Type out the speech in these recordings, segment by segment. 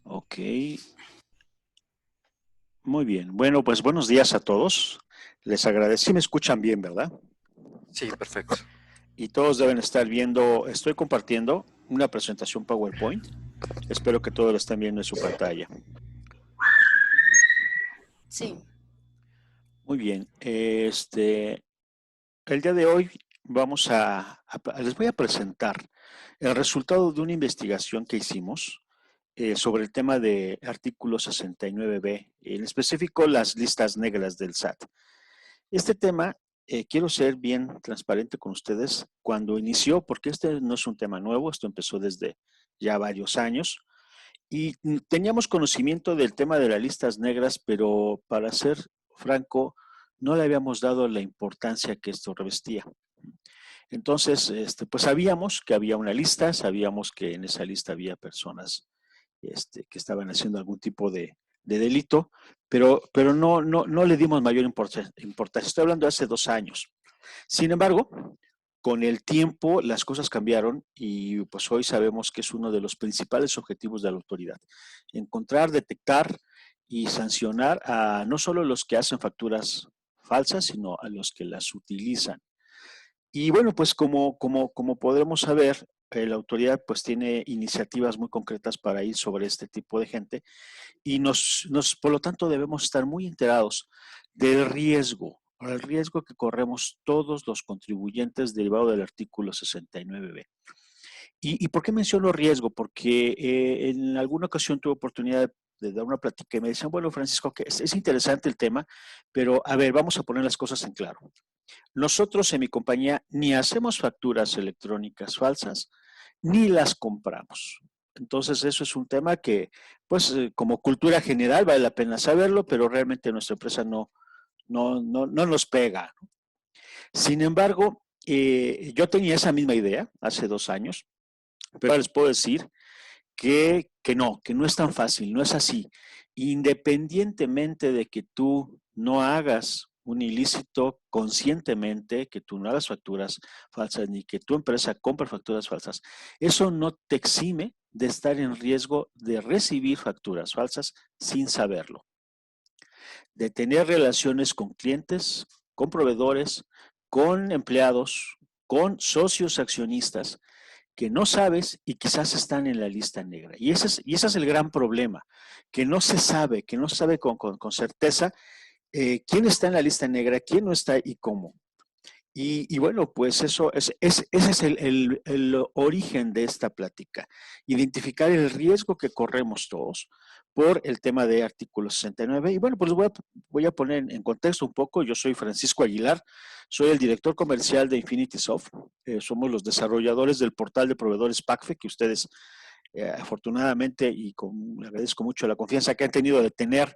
Ok, muy bien. Bueno, pues buenos días a todos. Les agradecí, me escuchan bien, ¿verdad? Sí, perfecto. Y todos deben estar viendo, estoy compartiendo una presentación PowerPoint. Espero que todos lo estén viendo en su pantalla. Sí, Muy bien. El día de hoy les voy a presentar el resultado de una investigación que hicimos sobre el tema de artículo 69B, en específico las listas negras del SAT. Este tema, quiero ser bien transparente con ustedes, cuando inició, porque este no es un tema nuevo, esto empezó desde ya varios años, y teníamos conocimiento del tema de las listas negras, pero para ser franco, no le habíamos dado la importancia que esto revestía. Entonces, pues sabíamos que había una lista, sabíamos que en esa lista había personas que estaban haciendo algún tipo de delito, pero no le dimos mayor importancia. Estoy hablando de hace 2 años. Sin embargo, con el tiempo las cosas cambiaron y pues hoy sabemos que es uno de los principales objetivos de la autoridad. Encontrar, detectar y sancionar a no solo los que hacen facturas falsas, sino a los que las utilizan. Y bueno, pues como podremos saber, la autoridad pues tiene iniciativas muy concretas para ir sobre este tipo de gente y por lo tanto debemos estar muy enterados del riesgo, el riesgo que corremos todos los contribuyentes derivado del artículo 69B. ¿Y por qué menciono riesgo? Porque en alguna ocasión tuve oportunidad de dar una plática y me decían, bueno, Francisco, que es interesante el tema, pero a ver, vamos a poner las cosas en claro. Nosotros en mi compañía ni hacemos facturas electrónicas falsas, ni las compramos. Entonces eso es un tema que, pues como cultura general vale la pena saberlo, pero realmente nuestra empresa no nos pega. Sin embargo, yo tenía esa misma idea hace 2 años, pero ahora les puedo decir que no es tan fácil, no es así. Independientemente de que tú no hagas un ilícito conscientemente, que tú no hagas facturas falsas, ni que tu empresa compre facturas falsas, eso no te exime de estar en riesgo de recibir facturas falsas sin saberlo, de tener relaciones con clientes, con proveedores, con empleados, con socios accionistas que no sabes y quizás están en la lista negra. Y ese es el gran problema, que no se sabe, que no se sabe con certeza quién está en la lista negra, quién no está y cómo. Y bueno, pues ese es el origen de esta plática. Identificar el riesgo que corremos todos por el tema de artículo 69. Y bueno, pues voy a poner en contexto un poco. Yo soy Francisco Aguilar, soy el director comercial de Infinity Soft. Somos los desarrolladores del portal de proveedores PACFE, que ustedes afortunadamente, le agradezco mucho la confianza que han tenido de tener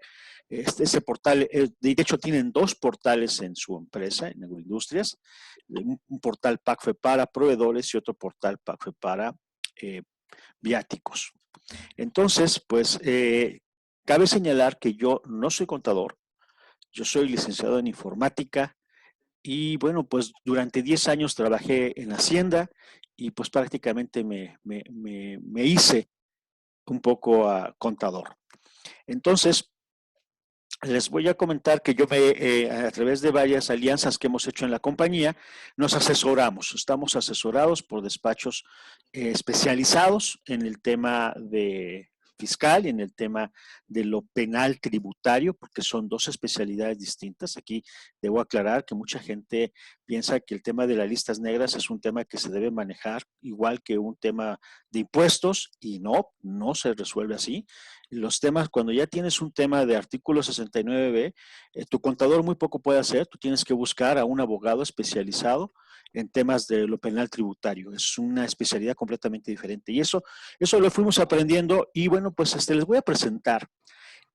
ese portal. De hecho, tienen dos portales en su empresa, en Agroindustrias, un portal PACFE para proveedores y otro portal PACFE para eh, viáticos. Entonces, pues, cabe señalar que yo no soy contador, yo soy licenciado en informática y bueno, pues durante 10 años trabajé en Hacienda y pues prácticamente me hice un poco a contador. Entonces, les voy a comentar que a través de varias alianzas que hemos hecho en la compañía, nos asesoramos. Estamos asesorados por despachos especializados en el tema de fiscal y en el tema de lo penal tributario, porque son dos especialidades distintas. Aquí debo aclarar que mucha gente piensa que el tema de las listas negras es un tema que se debe manejar igual que un tema de impuestos y no se resuelve así. Los temas, cuando ya tienes un tema de artículo 69B, tu contador muy poco puede hacer, tú tienes que buscar a un abogado especializado en temas de lo penal tributario. Es una especialidad completamente diferente. Y eso lo fuimos aprendiendo y bueno, pues les voy a presentar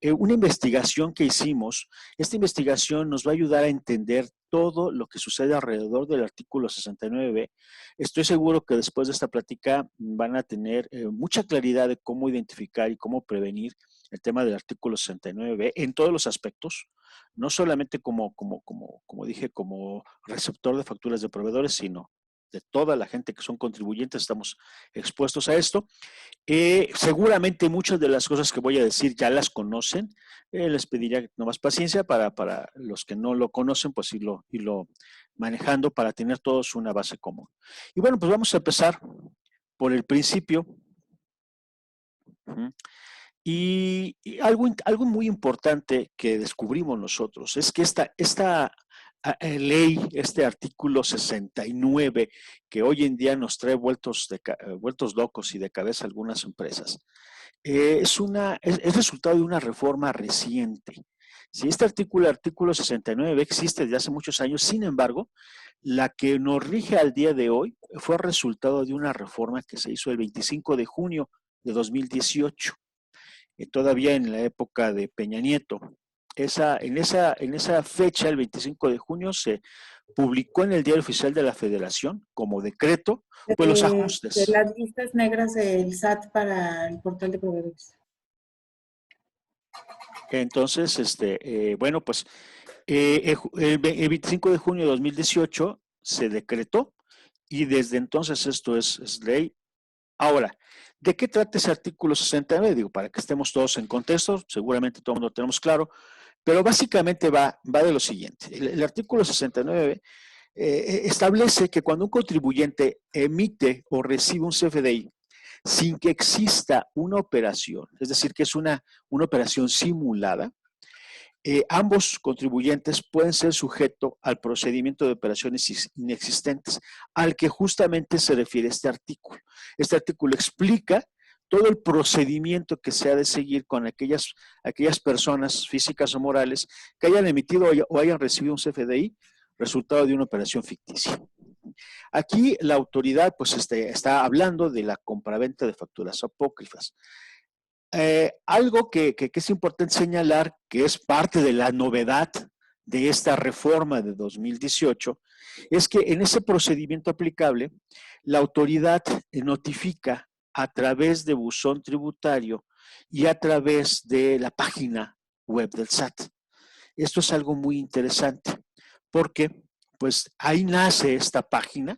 una investigación que hicimos. Esta investigación nos va a ayudar a entender todo lo que sucede alrededor del artículo 69B. Estoy seguro que después de esta plática van a tener mucha claridad de cómo identificar y cómo prevenir el tema del artículo 69B en todos los aspectos, no solamente como dije, como receptor de facturas de proveedores, sino de toda la gente que son contribuyentes, estamos expuestos a esto. Seguramente muchas de las cosas que voy a decir ya las conocen. Les pediría no más paciencia para los que no lo conocen, pues irlo manejando para tener todos una base común. Y bueno, pues vamos a empezar por el principio. Y algo muy importante que descubrimos nosotros es que esta ley, este artículo 69, que hoy en día nos trae vueltos locos y de cabeza algunas empresas, es resultado de una reforma reciente. Si este artículo 69 existe desde hace muchos años, sin embargo, la que nos rige al día de hoy fue resultado de una reforma que se hizo el 25 de junio de 2018, todavía en la época de Peña Nieto. En esa fecha, el 25 de junio, se publicó en el Diario Oficial de la Federación como decreto, pues los ajustes. De las listas negras del SAT para el portal de proveedores. Entonces, bueno, pues el 25 de junio de 2018 se decretó y desde entonces esto es ley. Ahora, ¿de qué trata ese artículo 69? Digo, para que estemos todos en contexto, seguramente todo el mundo lo tenemos claro, pero básicamente va de lo siguiente. El artículo 69 establece que cuando un contribuyente emite o recibe un CFDI sin que exista una operación, es decir, que es una operación simulada, ambos contribuyentes pueden ser sujetos al procedimiento de operaciones inexistentes, al que justamente se refiere este artículo. Este artículo explica todo el procedimiento que se ha de seguir con aquellas personas físicas o morales que hayan emitido o hayan recibido un CFDI resultado de una operación ficticia. Aquí la autoridad pues está hablando de la compraventa de facturas apócrifas. Algo que es importante señalar, que es parte de la novedad de esta reforma de 2018, es que en ese procedimiento aplicable, la autoridad notifica a través de buzón tributario y a través de la página web del SAT. Esto es algo muy interesante, porque pues ahí nace esta página.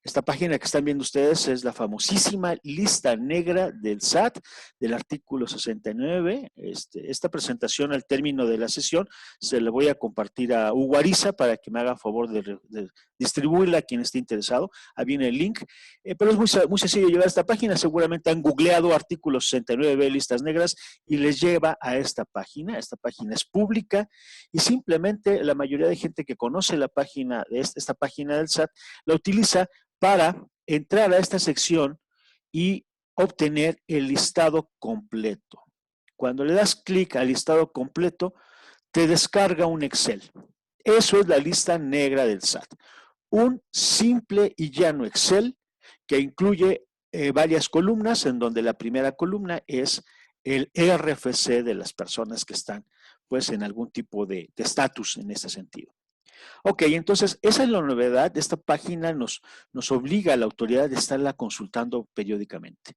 Esta página que están viendo ustedes es la famosísima lista negra del SAT, del artículo 69. Esta presentación al término de la sesión se la voy a compartir a Hugo Ariza para que me haga favor de distribuirla a quien esté interesado. Ahí viene el link, pero es muy sencillo llegar a esta página. Seguramente han googleado artículo 69 listas negras y les lleva a esta página. Esta página es pública y simplemente la mayoría de gente que conoce la página de esta página del SAT la utiliza para entrar a esta sección y obtener el listado completo. Cuando le das clic al listado completo, te descarga un Excel. Eso es la lista negra del SAT. Un simple y llano Excel que incluye varias columnas, en donde la primera columna es el RFC de las personas que están pues en algún tipo de estatus en este sentido. Ok, entonces esa es la novedad. Esta página nos obliga a la autoridad de estarla consultando periódicamente.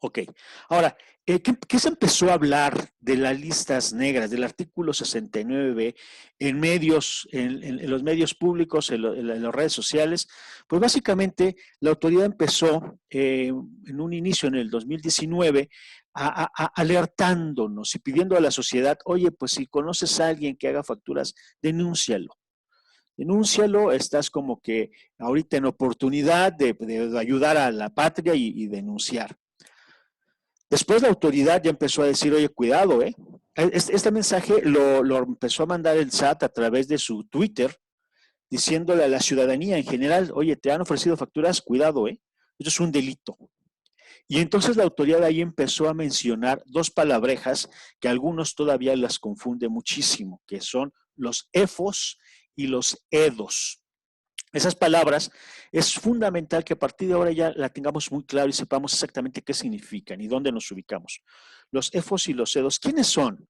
Ok, ahora, ¿qué se empezó a hablar de las listas negras, del artículo 69 en medios, en los medios públicos, en las redes sociales? Pues básicamente la autoridad empezó en un inicio en el 2019 alertándonos y pidiendo a la sociedad, oye, pues si conoces a alguien que haga facturas, denúncialo. Denúncialo, estás como que ahorita en oportunidad de ayudar a la patria y denunciar. Después la autoridad ya empezó a decir, oye, cuidado, Este mensaje lo empezó a mandar el SAT a través de su Twitter, diciéndole a la ciudadanía en general, oye, te han ofrecido facturas, cuidado, Esto es un delito. Y entonces la autoridad ahí empezó a mencionar dos palabrejas que algunos todavía las confunden muchísimo, que son los EFOS y los EDOS. Esas palabras es fundamental que a partir de ahora ya la tengamos muy claro y sepamos exactamente qué significan y dónde nos ubicamos. Los EFOS y los EDOS, ¿quiénes son?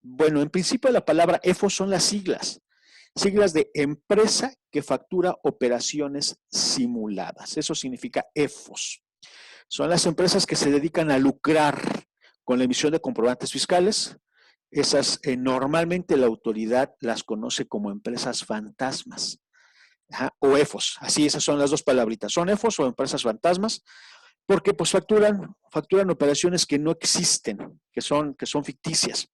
Bueno, en principio la palabra EFOS son las siglas de empresa que factura operaciones simuladas. Eso significa EFOS. Son las empresas que se dedican a lucrar con la emisión de comprobantes fiscales. Esas normalmente la autoridad las conoce como empresas fantasmas. Ajá, o EFOS, así esas son las dos palabritas, son EFOS o empresas fantasmas, porque pues facturan operaciones que no existen, que son ficticias.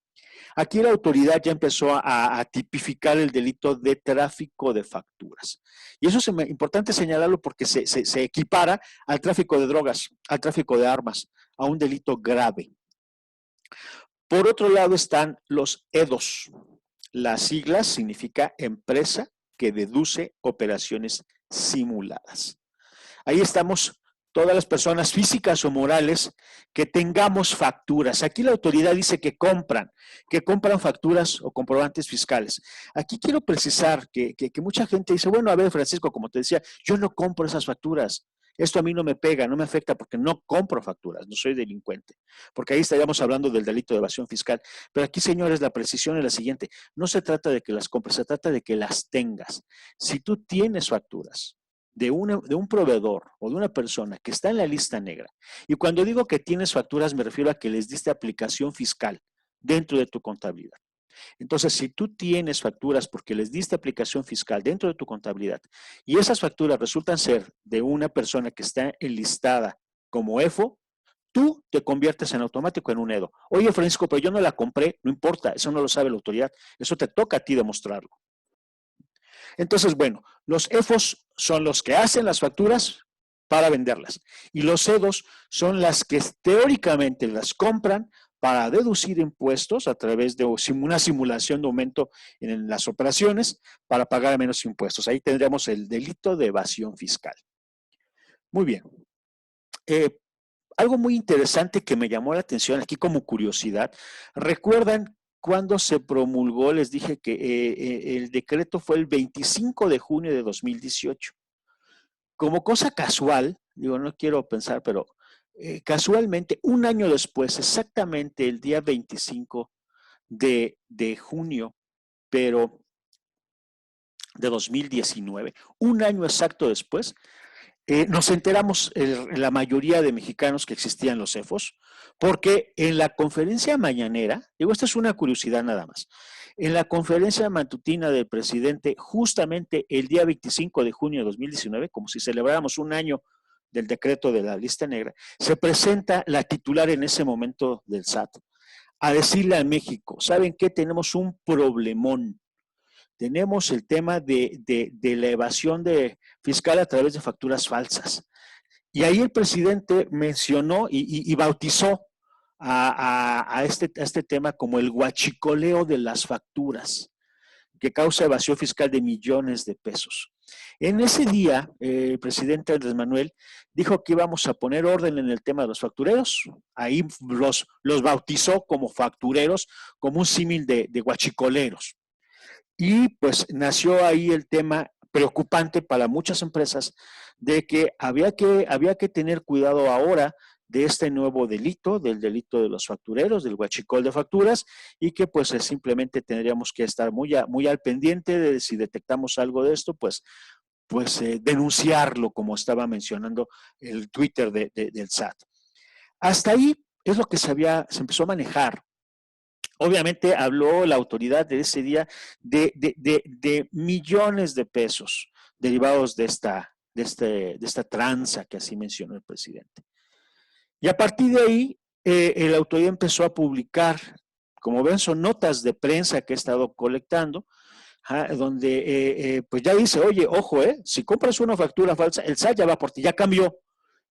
Aquí la autoridad ya empezó a tipificar el delito de tráfico de facturas. Y eso es importante señalarlo porque se equipara al tráfico de drogas, al tráfico de armas, a un delito grave. Por otro lado están los EDOS. Las siglas significa empresa que deduce operaciones simuladas. Ahí estamos todas las personas físicas o morales que tengamos facturas. Aquí la autoridad dice que compran facturas o comprobantes fiscales. Aquí quiero precisar que mucha gente dice, bueno, a ver, Francisco, como te decía, yo no compro esas facturas. Esto a mí no me pega, no me afecta porque no compro facturas, no soy delincuente. Porque ahí estaríamos hablando del delito de evasión fiscal. Pero aquí, señores, la precisión es la siguiente. No se trata de que las compres, se trata de que las tengas. Si tú tienes facturas, de un proveedor o de una persona que está en la lista negra. Y cuando digo que tienes facturas, me refiero a que les diste aplicación fiscal dentro de tu contabilidad. Entonces, si tú tienes facturas porque les diste aplicación fiscal dentro de tu contabilidad y esas facturas resultan ser de una persona que está enlistada como EFO, tú te conviertes en automático en un EDO. Oye, Francisco, pero yo no la compré, no importa, eso no lo sabe la autoridad, eso te toca a ti demostrarlo. Entonces, bueno, los EFOS son los que hacen las facturas para venderlas y los EDOS son las que teóricamente las compran para deducir impuestos a través de una simulación de aumento en las operaciones para pagar menos impuestos. Ahí tendríamos el delito de evasión fiscal. Muy bien. Algo muy interesante que me llamó la atención aquí como curiosidad, ¿recuerdan cuando se promulgó? Les dije que el decreto fue el 25 de junio de 2018. Como cosa casual, digo, no quiero pensar, pero casualmente, un año después, exactamente el día 25 de junio, pero de 2019, un año exacto después, nos enteramos la mayoría de mexicanos que existían los CEFOS, porque en la conferencia mañanera, digo, esta es una curiosidad nada más, en la conferencia matutina del presidente, justamente el día 25 de junio de 2019, como si celebráramos un año del decreto de la lista negra, se presenta la titular en ese momento del SAT a decirle a México, ¿saben qué? Tenemos un problemón. Tenemos el tema de la evasión fiscal a través de facturas falsas. Y ahí el presidente mencionó y bautizó a este tema como el huachicoleo de las facturas, que causa evasión fiscal de millones de pesos. En ese día, el presidente Andrés Manuel dijo que íbamos a poner orden en el tema de los factureros. Ahí los bautizó como factureros, como un símil de huachicoleros. Y pues nació ahí el tema preocupante para muchas empresas de que había que tener cuidado ahora de este nuevo delito, del delito de los factureros, del huachicol de facturas, y que pues simplemente tendríamos que estar muy al pendiente de si detectamos algo de esto, pues denunciarlo, como estaba mencionando el Twitter del SAT. Hasta ahí es lo que se empezó a manejar. Obviamente habló la autoridad de ese día de millones de pesos derivados de esta tranza que así mencionó el presidente. Y a partir de ahí, la autoridad empezó a publicar, como ven, son notas de prensa que he estado colectando, donde pues ya dice, oye, ojo, si compras una factura falsa, el SAT ya va por ti, ya cambió.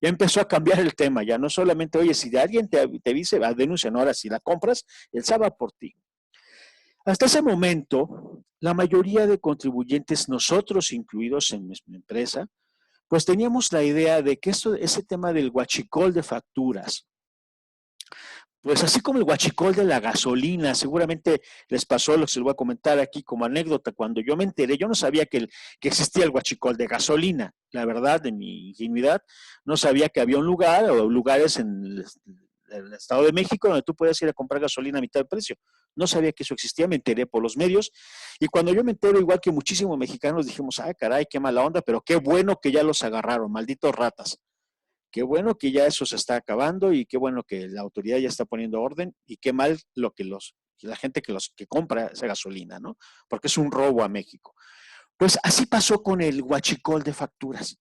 Ya empezó a cambiar el tema, ya no solamente, oye, si alguien te dice, denuncia, no, ahora si la compras, el SAT va por ti. Hasta ese momento, la mayoría de contribuyentes, nosotros incluidos en mi empresa, pues teníamos la idea de que ese tema del huachicol de facturas, pues así como el huachicol de la gasolina, seguramente les pasó, lo que les voy a comentar aquí como anécdota, cuando yo me enteré, yo no sabía que existía el huachicol de gasolina, la verdad, de mi ingenuidad, no sabía que había un lugar o lugares en el Estado de México donde tú puedes ir a comprar gasolina a mitad de precio. No sabía que eso existía, me enteré por los medios, y cuando yo me entero, igual que muchísimos mexicanos, dijimos, ay caray, qué mala onda, pero qué bueno que ya los agarraron, malditos ratas. Qué bueno que ya eso se está acabando y qué bueno que la autoridad ya está poniendo orden y qué mal la gente que compra esa gasolina, ¿no? Porque es un robo a México. Pues así pasó con el huachicol de facturas.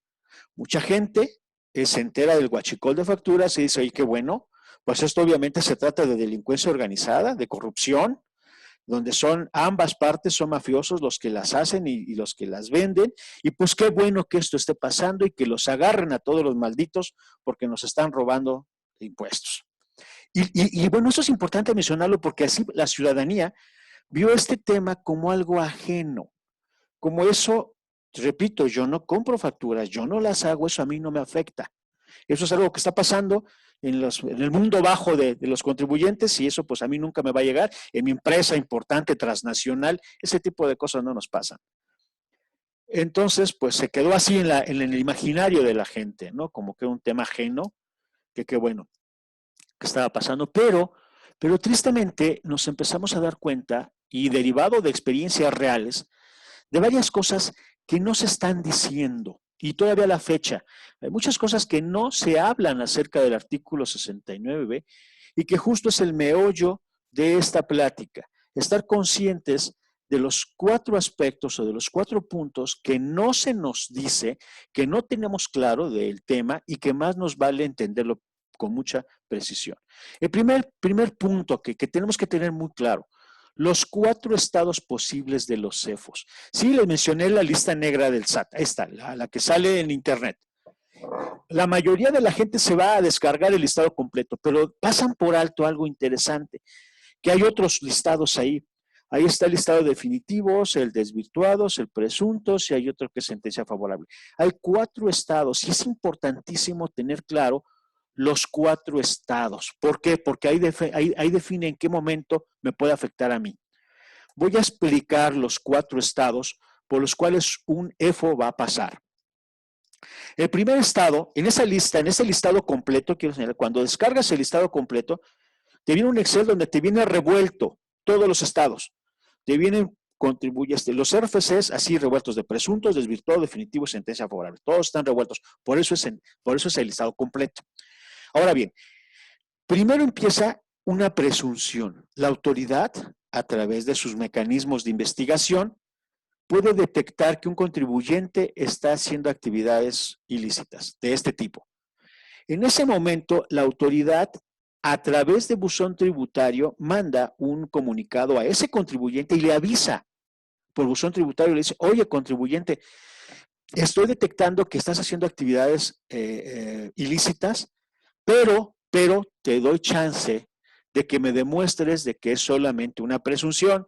Mucha gente se entera del huachicol de facturas y dice, oye, qué bueno, pues esto obviamente se trata de delincuencia organizada, de corrupción, donde son ambas partes, son mafiosos los que las hacen y los que las venden, y pues qué bueno que esto esté pasando y que los agarren a todos los malditos porque nos están robando impuestos. Y bueno, eso es importante mencionarlo porque así la ciudadanía vio este tema como algo ajeno, como eso, repito, yo no compro facturas, yo no las hago, eso a mí no me afecta. Eso es algo que está pasando en el mundo bajo de los contribuyentes y eso pues a mí nunca me va a llegar. En mi empresa importante, transnacional, ese tipo de cosas no nos pasan. Entonces, pues se quedó así en el imaginario de la gente, ¿no? Como que un tema ajeno, que qué bueno que estaba pasando, pero tristemente nos empezamos a dar cuenta y derivado de experiencias reales, de varias cosas que no se están diciendo. Y todavía a la fecha, hay muchas cosas que no se hablan acerca del artículo 69 y que justo es el meollo de esta plática. Estar conscientes de los 4 aspectos o de los 4 puntos que no se nos dice, que no tenemos claro del tema y que más nos vale entenderlo con mucha precisión. El primer punto que tenemos que tener muy claro, los 4 estados posibles de los CEFOS. Sí, les mencioné la lista negra del SAT, ahí está, la que sale en internet. La mayoría de la gente se va a descargar el listado completo, pero pasan por alto algo interesante, que hay otros listados ahí. Ahí está el listado de definitivos, el desvirtuados, el presuntos y hay otro que es sentencia favorable. Hay 4 estados y es importantísimo tener claro los 4 estados. ¿Por qué? Porque ahí define en qué momento me puede afectar a mí. Voy a explicar los 4 estados por los cuales un EFO va a pasar. El primer estado, en esa lista, en ese listado completo, quiero señalar, cuando descargas el listado completo, te viene un Excel donde te viene revuelto todos los estados. Te vienen los RFCs así revueltos de presuntos, desvirtuados, definitivos, sentencia favorable. Todos están revueltos. Por eso es el listado completo. Ahora bien, primero empieza una presunción. La autoridad, a través de sus mecanismos de investigación, puede detectar que un contribuyente está haciendo actividades ilícitas de este tipo. En ese momento, la autoridad, a través de buzón tributario, manda un comunicado a ese contribuyente y le avisa por buzón tributario, le dice, oye, contribuyente, estoy detectando que estás haciendo actividades ilícitas, pero te doy chance de que me demuestres de que es solamente una presunción.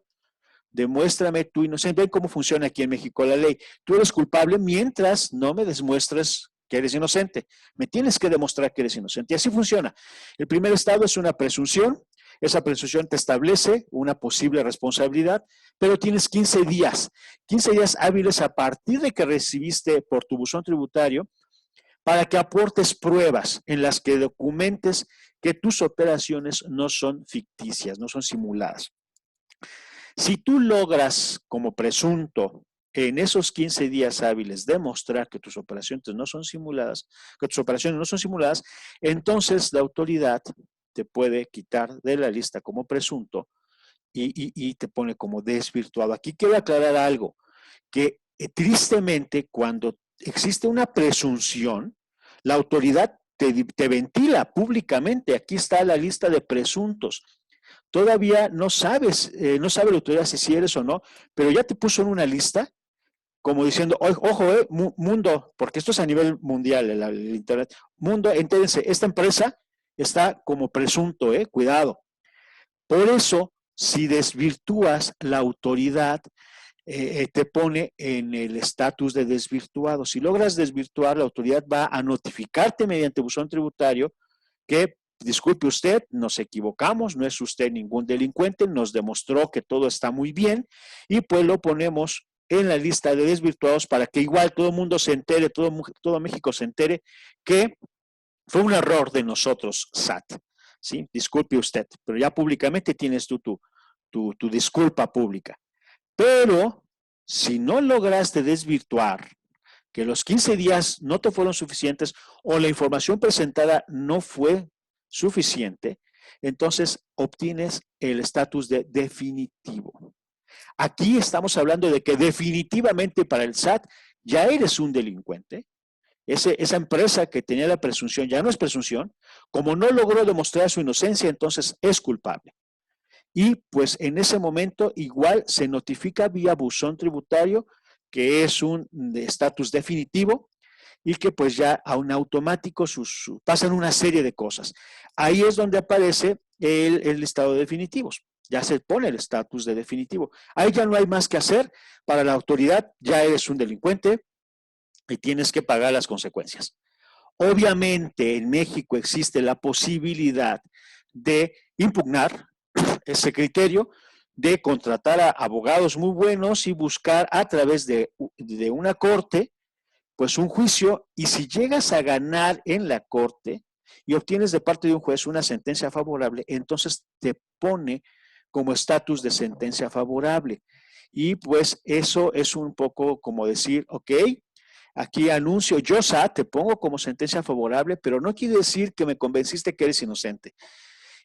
Demuéstrame tu inocencia. Ven cómo funciona aquí en México la ley. Tú eres culpable mientras no me demuestres que eres inocente. Me tienes que demostrar que eres inocente. Y así funciona. El primer estado es una presunción. Esa presunción te establece una posible responsabilidad, pero tienes 15 días hábiles a partir de que recibiste por tu buzón tributario para que aportes pruebas en las que documentes que tus operaciones no son ficticias, no son simuladas. Si tú logras como presunto en esos 15 días hábiles demostrar que tus operaciones no son simuladas, entonces la autoridad te puede quitar de la lista como presunto y te pone como desvirtuado. Aquí quiero aclarar algo, que tristemente cuando existe una presunción, la autoridad te ventila públicamente. Aquí está la lista de presuntos. Todavía no sabes, no sabe la autoridad si eres o no, pero ya te puso en una lista como diciendo, ojo, mundo, porque esto es a nivel mundial, el Internet. Mundo, entérense, esta empresa está como presunto, cuidado. Por eso, si desvirtúas la autoridad, te pone en el estatus de desvirtuado. Si logras desvirtuar, la autoridad va a notificarte mediante buzón tributario que, disculpe usted, nos equivocamos, no es usted ningún delincuente, nos demostró que todo está muy bien y pues lo ponemos en la lista de desvirtuados para que igual todo el mundo se entere, todo México se entere que fue un error de nosotros, SAT. ¿Sí? Disculpe usted, pero ya públicamente tienes tu disculpa pública. Pero si no lograste desvirtuar, que los 15 días no te fueron suficientes o la información presentada no fue suficiente, entonces obtienes el estatus de definitivo. Aquí estamos hablando de que definitivamente para el SAT ya eres un delincuente. Esa empresa que tenía la presunción ya no es presunción. Como no logró demostrar su inocencia, entonces es culpable. Y pues en ese momento igual se notifica vía buzón tributario que es un estatus definitivo y que pues ya a un automático pasan una serie de cosas. Ahí es donde aparece el listado de definitivos. Ya se pone el estatus de definitivo. Ahí ya no hay más que hacer para la autoridad, ya eres un delincuente y tienes que pagar las consecuencias. Obviamente en México existe la posibilidad de impugnar ese criterio, de contratar a abogados muy buenos y buscar a través de una corte pues un juicio, y si llegas a ganar en la corte y obtienes de parte de un juez una sentencia favorable, entonces te pone como estatus de sentencia favorable. Y pues eso es un poco como decir, ok, aquí anuncio, yo SAT, te pongo como sentencia favorable, pero no quiere decir que me convenciste que eres inocente.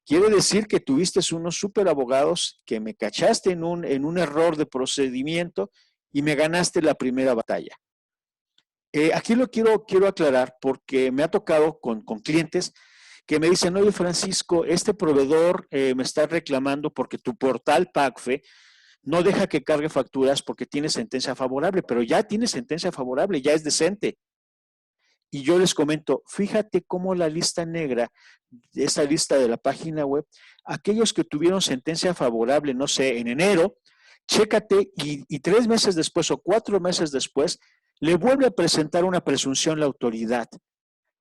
Quiere decir que tuviste unos super abogados, que me cachaste en un error de procedimiento y me ganaste la primera batalla. Aquí lo quiero aclarar porque me ha tocado con clientes que me dicen, oye Francisco, este proveedor me está reclamando porque tu portal PACFE no deja que cargue facturas porque tiene sentencia favorable, pero ya tiene sentencia favorable, ya es decente. Y yo les comento, fíjate cómo la lista negra, esa lista de la página web, aquellos que tuvieron sentencia favorable, no sé, en enero, chécate y 3 meses después o 4 meses después, le vuelve a presentar una presunción la autoridad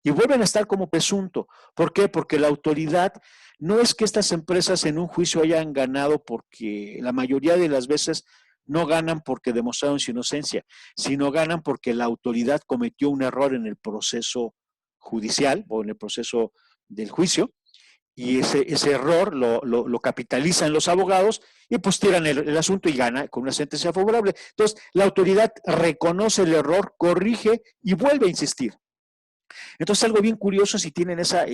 y vuelven a estar como presunto. ¿Por qué? Porque la autoridad no es que estas empresas en un juicio hayan ganado porque la mayoría de las veces no ganan porque demostraron su inocencia, sino ganan porque la autoridad cometió un error en el proceso judicial o en el proceso del juicio y ese error lo capitalizan los abogados y pues tiran el asunto y gana con una sentencia favorable. Entonces, la autoridad reconoce el error, corrige y vuelve a insistir. Entonces, algo bien curioso, si tienen esa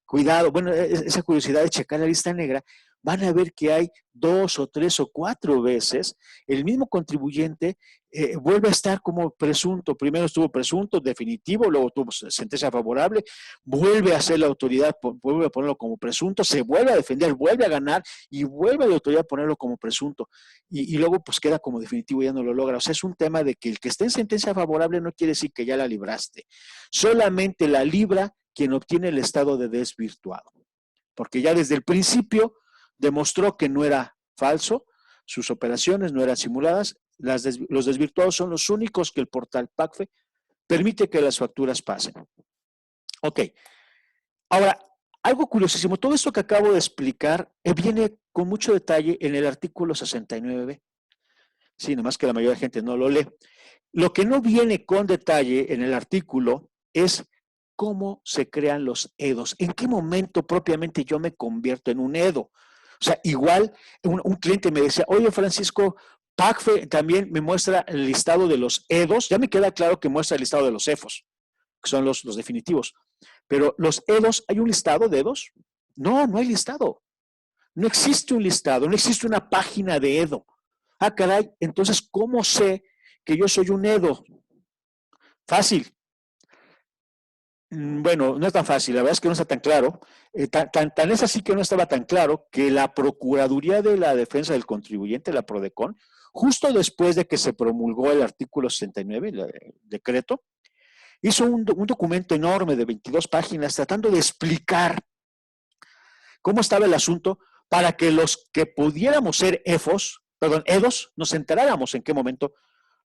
cuidado, bueno, esa curiosidad de checar la lista negra, van a ver que hay 2 o 3 o 4 veces el mismo contribuyente vuelve a estar como presunto. Primero estuvo presunto, definitivo, luego tuvo sentencia favorable, vuelve a ser la autoridad, vuelve a ponerlo como presunto, se vuelve a defender, vuelve a ganar y vuelve a la autoridad a ponerlo como presunto. Y luego pues queda como definitivo y ya no lo logra. O sea, es un tema de que el que esté en sentencia favorable no quiere decir que ya la libraste. Solamente la libra quien obtiene el estado de desvirtuado. Porque ya desde el principio demostró que no era falso, sus operaciones no eran simuladas, los desvirtuados son los únicos que el portal PACFE permite que las facturas pasen. Ok, ahora, algo curiosísimo, todo esto que acabo de explicar viene con mucho detalle en el artículo 69b. Sí, nomás que la mayoría de la gente no lo lee. Lo que no viene con detalle en el artículo es cómo se crean los EDOs. ¿En qué momento propiamente yo me convierto en un EDO? O sea, igual un cliente me decía, oye Francisco, PACFE también me muestra el listado de los EDOs. Ya me queda claro que muestra el listado de los EFOS, que son los definitivos. Pero los EDOs, ¿hay un listado de EDOs? No, no hay listado. No existe un listado, no existe una página de EDO. Ah, caray, entonces, ¿cómo sé que yo soy un EDO? Fácil. Bueno, no es tan fácil, la verdad es que no está tan claro. Tan es así que no estaba tan claro que la Procuraduría de la Defensa del Contribuyente, la PRODECON, justo después de que se promulgó el artículo 69, el decreto, hizo un documento enorme de 22 páginas tratando de explicar cómo estaba el asunto para que los que pudiéramos ser EDOs, nos enteráramos en qué momento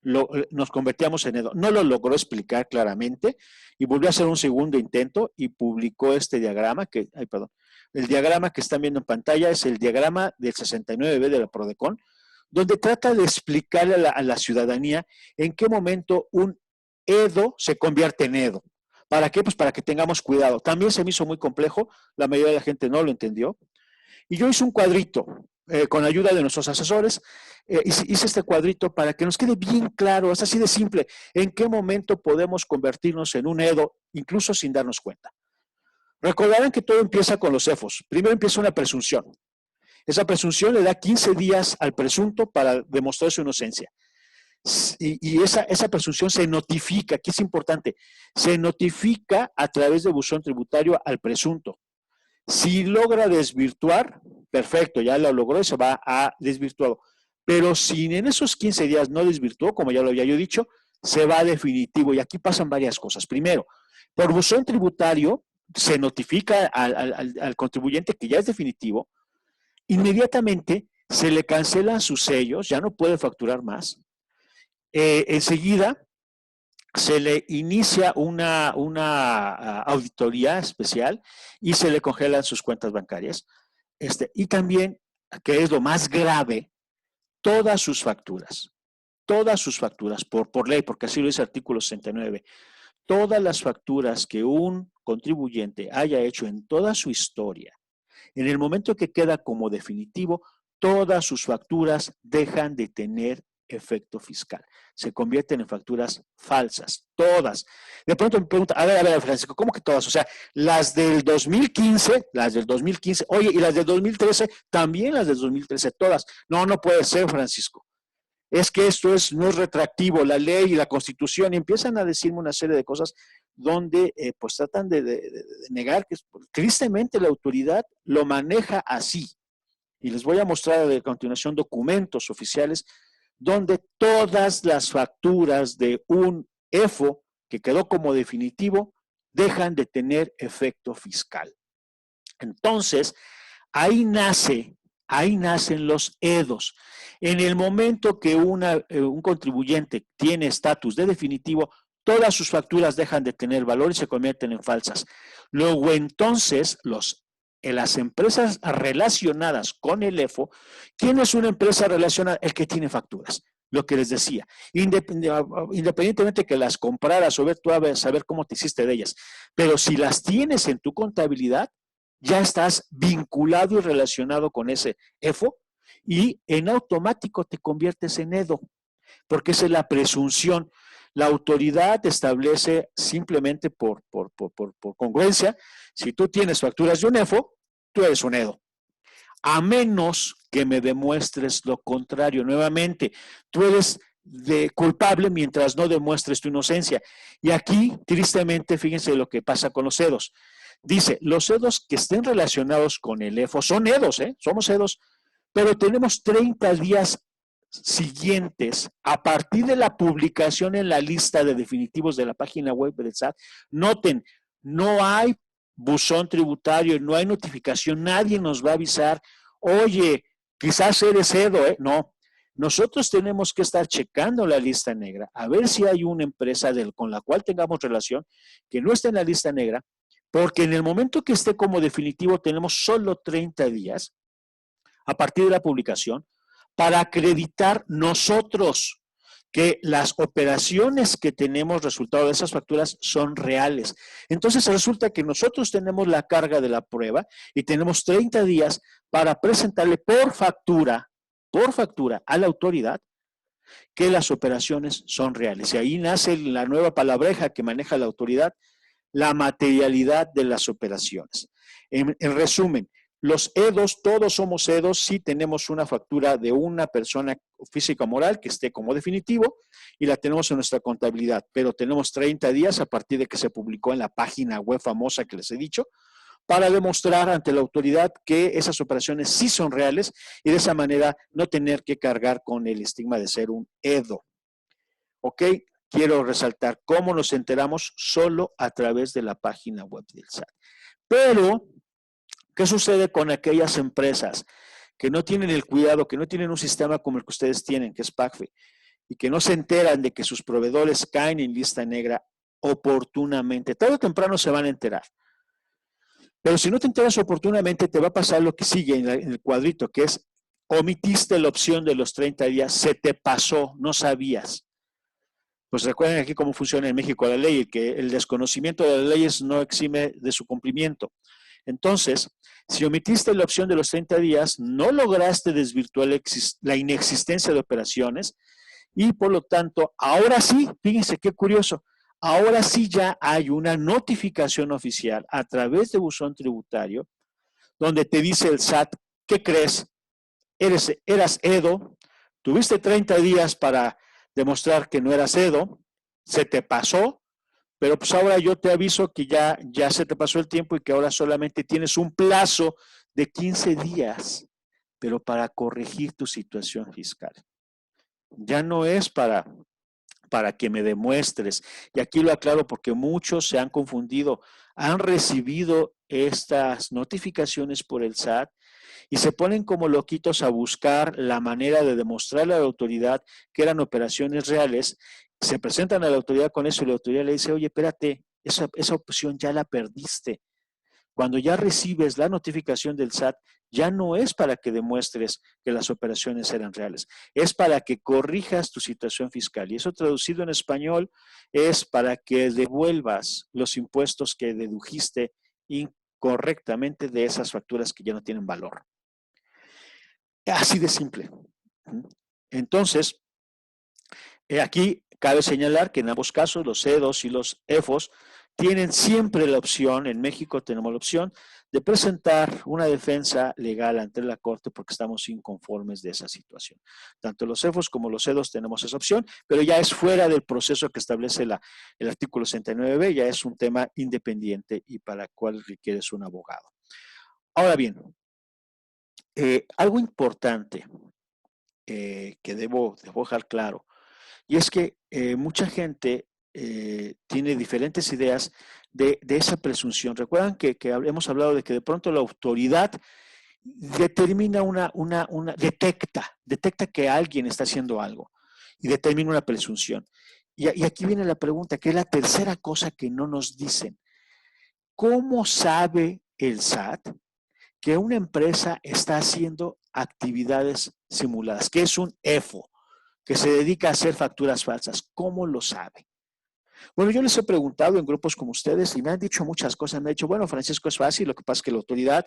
nos convertíamos en EDO. No lo logró explicar claramente y volvió a hacer un segundo intento y publicó este diagrama el diagrama que están viendo en pantalla es el diagrama del 69B de la PRODECON, donde trata de explicarle a la ciudadanía en qué momento un EDO se convierte en EDO. ¿Para qué? Pues para que tengamos cuidado. También se me hizo muy complejo, la mayoría de la gente no lo entendió. Y yo hice un cuadrito con ayuda de nuestros asesores, hice este cuadrito para que nos quede bien claro, es así de simple, en qué momento podemos convertirnos en un EDO, incluso sin darnos cuenta. Recordarán que todo empieza con los EFOS. Primero empieza una presunción. Esa presunción le da 15 días al presunto para demostrar su inocencia. Y esa presunción se notifica, que es importante, se notifica a través de buzón tributario al presunto. Si logra desvirtuar, perfecto, ya lo logró y se va a desvirtuado. Pero si en esos 15 días no desvirtuó, como ya lo había yo dicho, se va a definitivo. Y aquí pasan varias cosas. Primero, por buzón tributario se notifica al contribuyente que ya es definitivo. Inmediatamente se le cancelan sus sellos, ya no puede facturar más. Enseguida se le inicia una auditoría especial y se le congelan sus cuentas bancarias. Y también, que es lo más grave, todas sus facturas, por ley, porque así lo dice el artículo 69, todas las facturas que un contribuyente haya hecho en toda su historia, en el momento que queda como definitivo, todas sus facturas dejan de tener efecto fiscal. Se convierten en facturas falsas, todas. De pronto me pregunta, a ver, Francisco, ¿cómo que todas? O sea, las del 2015, oye, y las del 2013, también las del 2013, todas. No, no puede ser, Francisco. Es que esto no es retroactivo, la ley y la Constitución, y empiezan a decirme una serie de cosas donde pues tratan de negar que tristemente la autoridad lo maneja así. Y les voy a mostrar a continuación documentos oficiales donde todas las facturas de un EFO que quedó como definitivo dejan de tener efecto fiscal. Entonces, ahí nacen los EDOs. En el momento que un contribuyente tiene estatus de definitivo, todas sus facturas dejan de tener valor y se convierten en falsas. Luego, entonces, las empresas relacionadas con el EFO, ¿quién es una empresa relacionada? El que tiene facturas. Lo que les decía, independientemente que las compraras o ver tú a saber cómo te hiciste de ellas, pero si las tienes en tu contabilidad, ya estás vinculado y relacionado con ese EFO y en automático te conviertes en EDO, porque esa es la presunción. La autoridad establece simplemente por congruencia, si tú tienes facturas de un EFO, tú eres un EDO. A menos que me demuestres lo contrario. Nuevamente, tú eres culpable mientras no demuestres tu inocencia. Y aquí, tristemente, fíjense lo que pasa con los EDOs. Dice, los EDOs que estén relacionados con el EFO son EDOs, somos EDOs, pero tenemos 30 días siguientes a partir de la publicación en la lista de definitivos de la página web del SAT. Noten, no hay buzón tributario, no hay notificación, nadie nos va a avisar, oye, quizás eres EDO, no. Nosotros tenemos que estar checando la lista negra, a ver si hay una empresa con la cual tengamos relación que no esté en la lista negra, porque en el momento que esté como definitivo tenemos solo 30 días a partir de la publicación para acreditar nosotros que las operaciones que tenemos resultado de esas facturas son reales. Entonces resulta que nosotros tenemos la carga de la prueba y tenemos 30 días para presentarle por factura a la autoridad que las operaciones son reales. Y ahí nace la nueva palabreja que maneja la autoridad, la materialidad de las operaciones. En resumen, los EDOs, todos somos EDOs si tenemos una factura de una persona física o moral que esté como definitivo y la tenemos en nuestra contabilidad, pero tenemos 30 días a partir de que se publicó en la página web famosa que les he dicho para demostrar ante la autoridad que esas operaciones sí son reales y de esa manera no tener que cargar con el estigma de ser un EDO. ¿Ok? Quiero resaltar cómo nos enteramos solo a través de la página web del SAT. Pero, ¿qué sucede con aquellas empresas que no tienen el cuidado, que no tienen un sistema como el que ustedes tienen, que es PACFE, y que no se enteran de que sus proveedores caen en lista negra oportunamente? Tarde o temprano se van a enterar. Pero si no te enteras oportunamente, te va a pasar lo que sigue en el cuadrito, que es, omitiste la opción de los 30 días, se te pasó, no sabías. Pues recuerden aquí cómo funciona en México la ley, que el desconocimiento de las leyes no exime de su cumplimiento. Entonces, si omitiste la opción de los 30 días, no lograste desvirtuar la inexistencia de operaciones y por lo tanto, ahora sí, fíjense qué curioso, ahora sí ya hay una notificación oficial a través de buzón tributario donde te dice el SAT, ¿qué crees? eras Edo, tuviste 30 días para demostrar que no eras Edo, se te pasó, pero pues ahora yo te aviso que ya se te pasó el tiempo y que ahora solamente tienes un plazo de 15 días, pero para corregir tu situación fiscal. Ya no es para que me demuestres. Y aquí lo aclaro porque muchos se han confundido, han recibido estas notificaciones por el SAT y se ponen como loquitos a buscar la manera de demostrarle a la autoridad que eran operaciones reales. Se presentan a la autoridad con eso y la autoridad le dice, oye, espérate, esa opción ya la perdiste. Cuando ya recibes la notificación del SAT, ya no es para que demuestres que las operaciones eran reales, es para que corrijas tu situación fiscal. Y eso traducido en español es para que devuelvas los impuestos que dedujiste incorrectamente de esas facturas que ya no tienen valor. Así de simple. Entonces, aquí cabe señalar que en ambos casos, los CEDOS y los EFOS tienen siempre la opción, en México tenemos la opción, de presentar una defensa legal ante la Corte porque estamos inconformes de esa situación. Tanto los EFOS como los CEDOS tenemos esa opción, pero ya es fuera del proceso que establece el artículo 69b, ya es un tema independiente y para el cual requieres un abogado. Ahora bien, algo importante que debo dejar claro, y es que mucha gente tiene diferentes ideas de esa presunción. Recuerdan que hemos hablado de que de pronto la autoridad determina detecta que alguien está haciendo algo y determina una presunción. Y aquí viene la pregunta, que es la tercera cosa que no nos dicen. ¿Cómo sabe el SAT que una empresa está haciendo actividades simuladas, que es un EFO, que se dedica a hacer facturas falsas? ¿Cómo lo sabe? Bueno, yo les he preguntado en grupos como ustedes y me han dicho muchas cosas. Me han dicho, bueno, Francisco, es fácil, lo que pasa es que la autoridad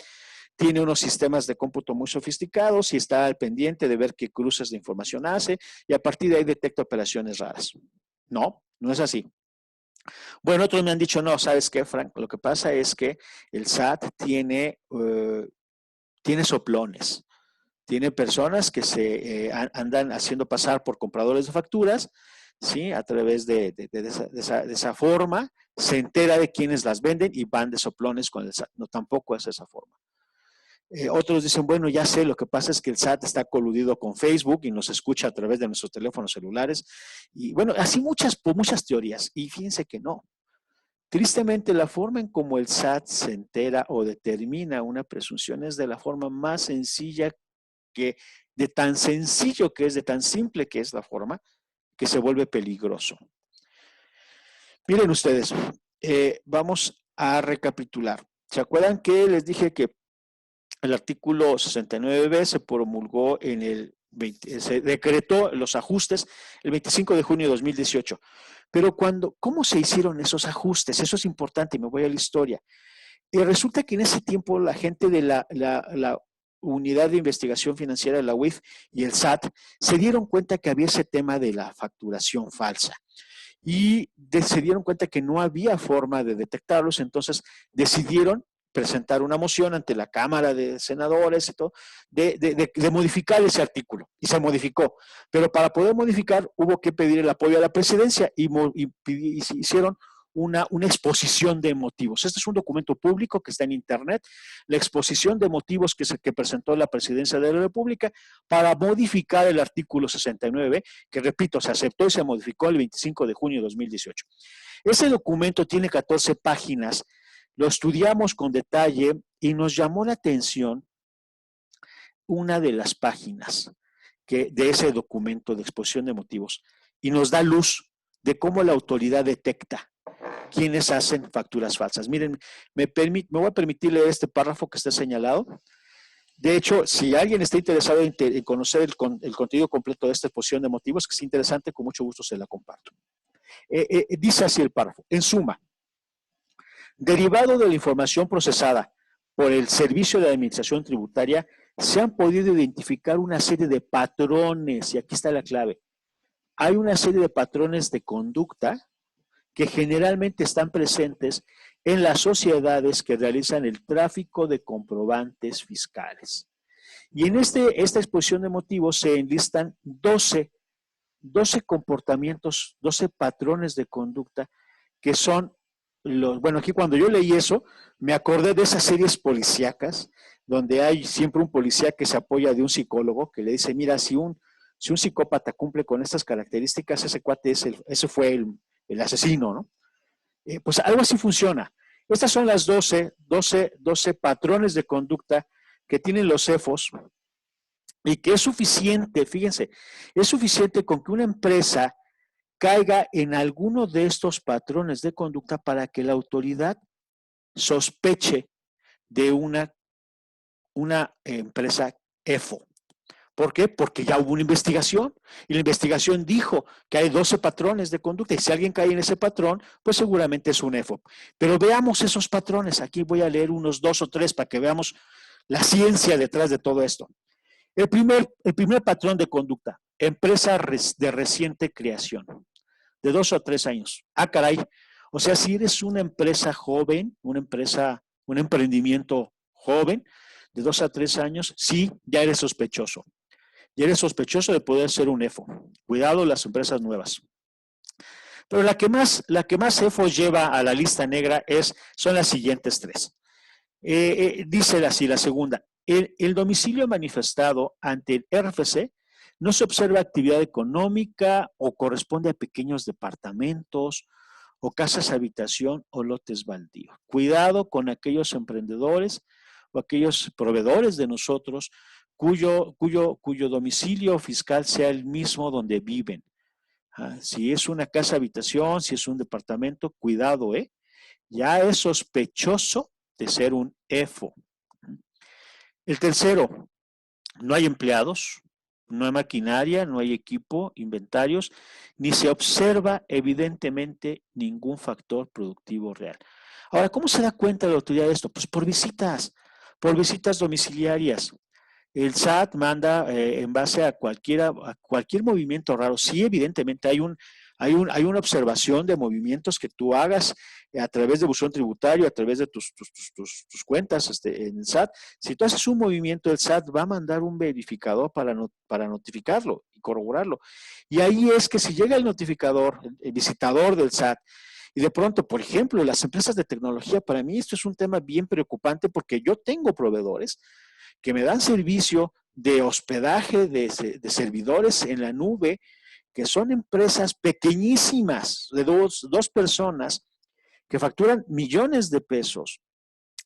tiene unos sistemas de cómputo muy sofisticados y está al pendiente de ver qué cruces de información hace y a partir de ahí detecta operaciones raras. No, no es así. Bueno, otros me han dicho, no, ¿sabes qué, Frank? Lo que pasa es que el SAT tiene soplones. Tiene personas que se andan haciendo pasar por compradores de facturas, ¿sí? A través de esa forma, se entera de quienes las venden y van de soplones con el SAT. No, tampoco es esa forma. Otros dicen, bueno, ya sé, lo que pasa es que el SAT está coludido con Facebook y nos escucha a través de nuestros teléfonos celulares. Y bueno, así muchas teorías. Y fíjense que no. Tristemente, la forma en cómo el SAT se entera o determina una presunción es de la forma más sencilla de tan sencillo que es, de tan simple que es la forma, que se vuelve peligroso. Miren ustedes, vamos a recapitular. ¿Se acuerdan que les dije que el artículo 69b se promulgó se decretó los ajustes el 25 de junio de 2018? Pero ¿cómo se hicieron esos ajustes? Eso es importante, me voy a la historia. Y resulta que en ese tiempo la gente de la Unidad de Investigación Financiera de la UIF y el SAT se dieron cuenta que había ese tema de la facturación falsa y se dieron cuenta que no había forma de detectarlos, entonces decidieron presentar una moción ante la Cámara de Senadores y todo, de modificar ese artículo, y se modificó. Pero para poder modificar hubo que pedir el apoyo a la presidencia y hicieron una exposición de motivos. Este es un documento público que está en internet, la exposición de motivos que presentó la Presidencia de la República para modificar el artículo 69, que repito, se aceptó y se modificó el 25 de junio de 2018. Ese documento tiene 14 páginas, lo estudiamos con detalle y nos llamó la atención una de las páginas de ese documento de exposición de motivos y nos da luz de cómo la autoridad detecta quienes hacen facturas falsas. Miren, me voy a permitir leer este párrafo que está señalado. De hecho, si alguien está interesado en conocer el contenido completo de esta exposición de motivos, que es interesante, con mucho gusto se la comparto. Dice así el párrafo. En suma, derivado de la información procesada por el Servicio de Administración Tributaria, se han podido identificar una serie de patrones, y aquí está la clave. Hay una serie de patrones de conducta que generalmente están presentes en las sociedades que realizan el tráfico de comprobantes fiscales. Y en esta exposición de motivos se enlistan 12 comportamientos, 12 patrones de conducta que son bueno, aquí cuando yo leí eso, me acordé de esas series policíacas, donde hay siempre un policía que se apoya de un psicólogo, que le dice, mira, si un psicópata cumple con estas características, ese cuate ese fue el asesino, ¿no? Pues algo así funciona. Estas son las 12 patrones de conducta que tienen los CEFOS y que es suficiente, fíjense, es suficiente con que una empresa caiga en alguno de estos patrones de conducta para que la autoridad sospeche de una empresa EFO. ¿Por qué? Porque ya hubo una investigación y la investigación dijo que hay 12 patrones de conducta y si alguien cae en ese patrón, pues seguramente es un EFO. Pero veamos esos patrones. Aquí voy a leer unos 2 o 3 para que veamos la ciencia detrás de todo esto. El primer patrón de conducta, empresa de reciente creación, de 2 o 3 años. Ah, caray. O sea, si eres una empresa joven, un emprendimiento joven, de 2 a 3 años, sí, ya eres sospechoso. Ya eres sospechoso de poder ser un EFO. Cuidado las empresas nuevas. Pero la que más EFO lleva a la lista negra son las siguientes 3. Dice así la segunda. El domicilio manifestado ante el RFC no se observa actividad económica o corresponde a pequeños departamentos o casas habitación o lotes baldíos. Cuidado con aquellos emprendedores o aquellos proveedores de nosotros cuyo domicilio fiscal sea el mismo donde viven. Si es una casa habitación, si es un departamento, cuidado, ya es sospechoso de ser un EFO. El tercero, no hay empleados, no hay maquinaria, no hay equipo, inventarios, ni se observa evidentemente ningún factor productivo real. Ahora, ¿cómo se da cuenta la autoridad de esto? Pues por visitas domiciliarias. El SAT manda en base a cualquier movimiento raro. Sí, evidentemente hay una observación de movimientos que tú hagas a través de buzón tributario, a través de tus cuentas en el SAT. Si tú haces un movimiento, el SAT va a mandar un verificador para notificarlo y corroborarlo. Y ahí es que si llega el notificador, el visitador del SAT, y de pronto, por ejemplo, las empresas de tecnología, para mí esto es un tema bien preocupante porque yo tengo proveedores que me dan servicio de hospedaje de servidores en la nube, que son empresas pequeñísimas de dos personas que facturan millones de pesos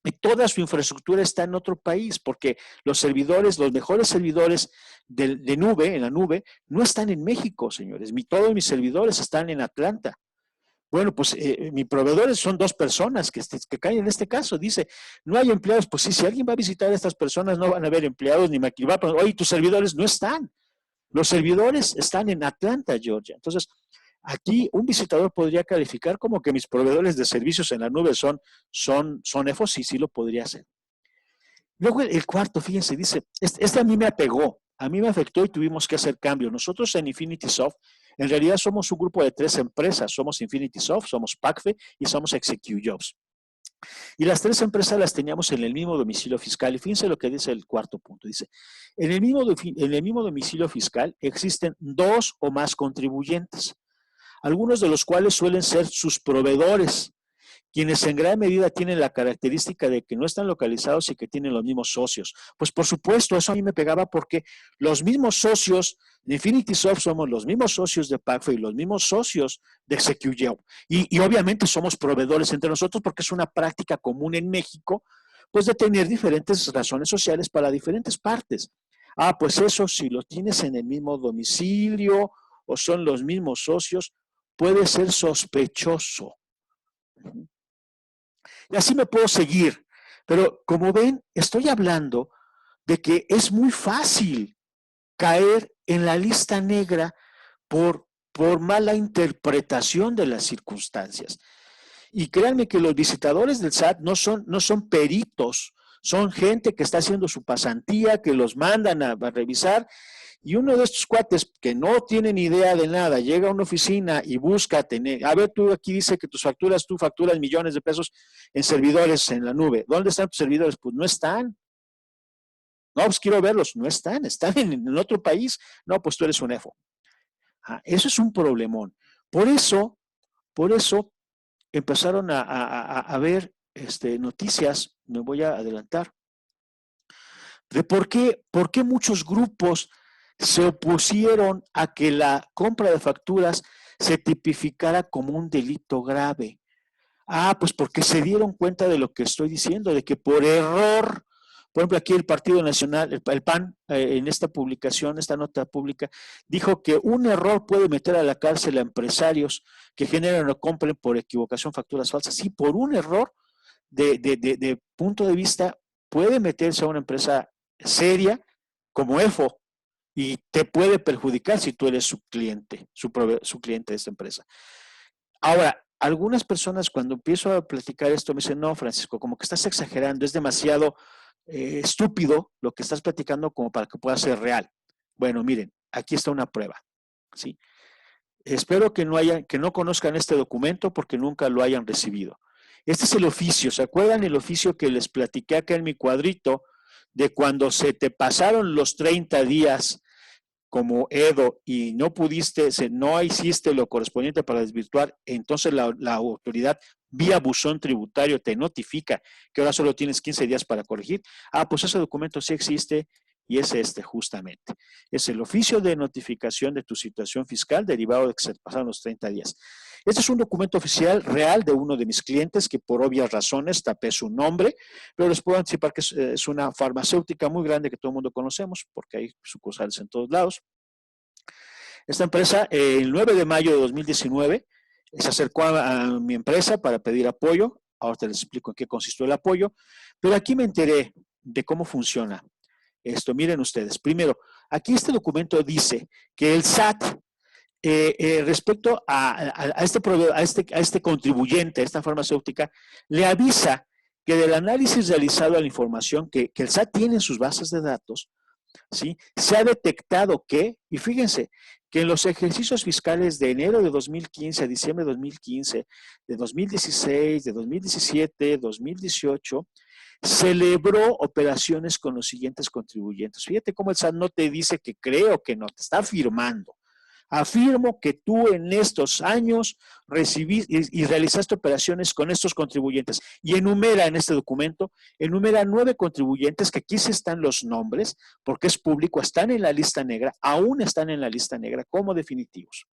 y toda su infraestructura está en otro país, porque los mejores servidores de nube, en la nube, no están en México, señores. Todos mis servidores están en Atlanta. Bueno, pues mis proveedores son 2 personas que caen en este caso. Dice, no hay empleados. Pues sí, si alguien va a visitar a estas personas, no van a haber empleados ni maquinaria. Oye, tus servidores no están. Los servidores están en Atlanta, Georgia. Entonces, aquí un visitador podría calificar como que mis proveedores de servicios en la nube son EFOS, sí lo podría hacer. Luego el cuarto, fíjense, dice, este a mí me apegó, a mí me afectó y tuvimos que hacer cambios. Nosotros en Infinity-Soft, en realidad somos un grupo de 3 empresas, somos Infinity-Soft, somos PACFE y somos ExecuJobs. Y las 3 empresas las teníamos en el mismo domicilio fiscal. Y fíjense lo que dice el cuarto punto. Dice, en el mismo domicilio fiscal existen 2 o más contribuyentes, algunos de los cuales suelen ser sus proveedores, quienes en gran medida tienen la característica de que no están localizados y que tienen los mismos socios. Pues por supuesto, eso a mí me pegaba porque los mismos socios de Infinity-Soft somos los mismos socios de PACFE y los mismos socios de ExecuJob. Y obviamente somos proveedores entre nosotros porque es una práctica común en México, pues de tener diferentes razones sociales para diferentes partes. Ah, pues eso si lo tienes en el mismo domicilio o son los mismos socios, puede ser sospechoso. Y así me puedo seguir. Pero como ven, estoy hablando de que es muy fácil caer en la lista negra por mala interpretación de las circunstancias. Y créanme que los visitadores del SAT no son peritos, son gente que está haciendo su pasantía, que los mandan a revisar. Y uno de estos cuates que no tienen idea de nada, llega a una oficina y busca tener, a ver, tú aquí dice que tú facturas millones de pesos en servidores en la nube. ¿Dónde están tus servidores? Pues no están. No, pues quiero verlos. No están, están en otro país. No, pues tú eres un EFO. Eso es un problemón. Por eso empezaron a ver noticias, me voy a adelantar, de por qué muchos grupos se opusieron a que la compra de facturas se tipificara como un delito grave. Pues porque se dieron cuenta de lo que estoy diciendo, de que por error, por ejemplo, aquí el Partido Nacional, el PAN, en esta publicación, esta nota pública, dijo que un error puede meter a la cárcel a empresarios que generan o compren por equivocación facturas falsas. Sí, por un error de punto de vista, puede meterse a una empresa seria como EFO y te puede perjudicar si tú eres su cliente, su cliente de esta empresa. Ahora, algunas personas cuando empiezo a platicar esto me dicen, no, Francisco, como que estás exagerando, es demasiado estúpido lo que estás platicando como para que pueda ser real. Bueno, miren, aquí está una prueba, ¿sí? Espero que no conozcan este documento porque nunca lo hayan recibido. Este es el oficio, ¿se acuerdan el oficio que les platiqué acá en mi cuadrito de cuando se te pasaron los 30 días como Edo y no pudiste, no hiciste lo correspondiente para desvirtuar, entonces la autoridad vía buzón tributario te notifica que ahora solo tienes 15 días para corregir. Pues ese documento sí existe y es justamente. Es el oficio de notificación de tu situación fiscal derivado de que se pasaron los 30 días. Este es un documento oficial real de uno de mis clientes que por obvias razones tapé su nombre, pero les puedo anticipar que es una farmacéutica muy grande que todo el mundo conocemos porque hay sucursales en todos lados. Esta empresa, el 9 de mayo de 2019, se acercó a mi empresa para pedir apoyo. Ahora te les explico en qué consistió el apoyo, pero aquí me enteré de cómo funciona esto. Miren ustedes, primero, aquí este documento dice que el SAT, respecto a este contribuyente, a esta farmacéutica, le avisa que del análisis realizado a la información que el SAT tiene en sus bases de datos, ¿sí? Se ha detectado que, y fíjense, que en los ejercicios fiscales de enero de 2015 a diciembre de 2015, de 2016, de 2017, 2018, celebró operaciones con los siguientes contribuyentes. Fíjate cómo el SAT no te dice que creo que no, te está afirmando. Afirmo que tú en estos años recibiste y realizaste operaciones con estos contribuyentes y enumera en este documento, enumera 9 contribuyentes que aquí se están los nombres, porque es público, están en la lista negra, aún están en la lista negra como definitivos.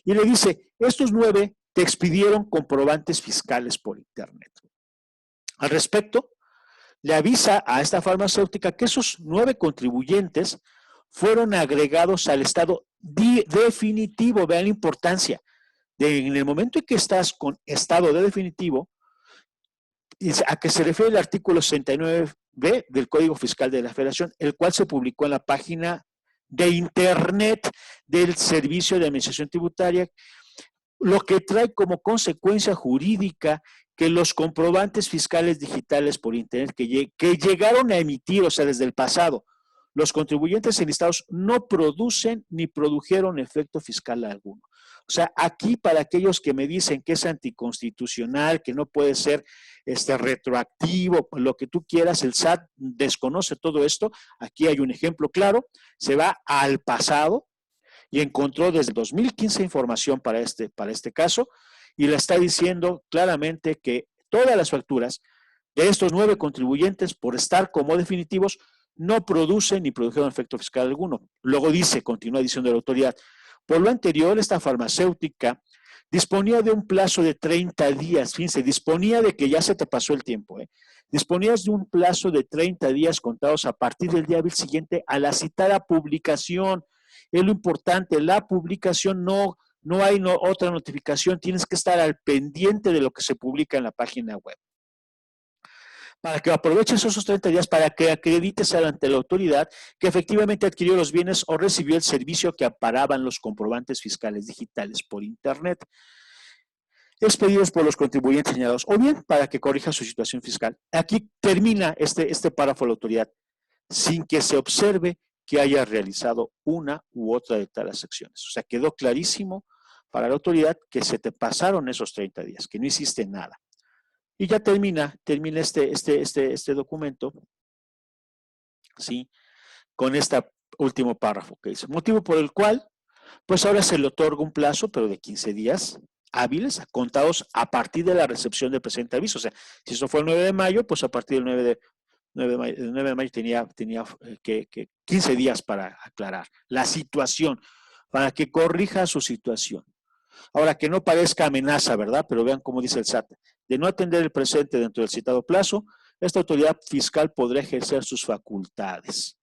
Y le dice, estos 9 te expidieron comprobantes fiscales por internet. Al respecto, le avisa a esta farmacéutica que esos 9 contribuyentes fueron agregados al estado definitivo. Vean la importancia. En el momento en que estás con estado de definitivo, a que se refiere el artículo 69B del Código Fiscal de la Federación, el cual se publicó en la página de internet del Servicio de Administración Tributaria, lo que trae como consecuencia jurídica que los comprobantes fiscales digitales por internet que llegaron a emitir, o sea, desde el pasado, los contribuyentes enlistados no producen ni produjeron efecto fiscal alguno. O sea, aquí para aquellos que me dicen que es anticonstitucional, que no puede ser retroactivo, lo que tú quieras, el SAT desconoce todo esto. Aquí hay un ejemplo claro, se va al pasado y encontró desde 2015 información para este caso y le está diciendo claramente que todas las facturas de estos 9 contribuyentes, por estar como definitivos, no producen ni produjeron efecto fiscal alguno. Luego dice, continúa diciendo la autoridad, por lo anterior, esta farmacéutica disponía de un plazo de 30 días, fíjense, disponía de que ya se te pasó el tiempo, disponías de un plazo de 30 días contados a partir del día siguiente a la citada publicación. Es lo importante, la publicación no hay otra notificación, tienes que estar al pendiente de lo que se publica en la página web. Para que aproveches esos 30 días para que acredites ante la autoridad que efectivamente adquirió los bienes o recibió el servicio que amparaban los comprobantes fiscales digitales por internet, expedidos por los contribuyentes señalados, o bien para que corrija su situación fiscal. Aquí termina este párrafo de la autoridad, sin que se observe que haya realizado una u otra de tales acciones. O sea, quedó clarísimo para la autoridad que se te pasaron esos 30 días, que no hiciste nada. Y ya termina este documento ¿sí? Con este último párrafo que dice, motivo por el cual, pues ahora se le otorga un plazo, pero de 15 días hábiles, contados a partir de la recepción del presente aviso. O sea, si eso fue el 9 de mayo, pues a partir del 9 de mayo tenía que 15 días para aclarar la situación, para que corrija su situación. Ahora, que no parezca amenaza, ¿verdad? Pero vean cómo dice el SAT. De no atender el presente dentro del citado plazo, esta autoridad fiscal podrá ejercer sus facultades.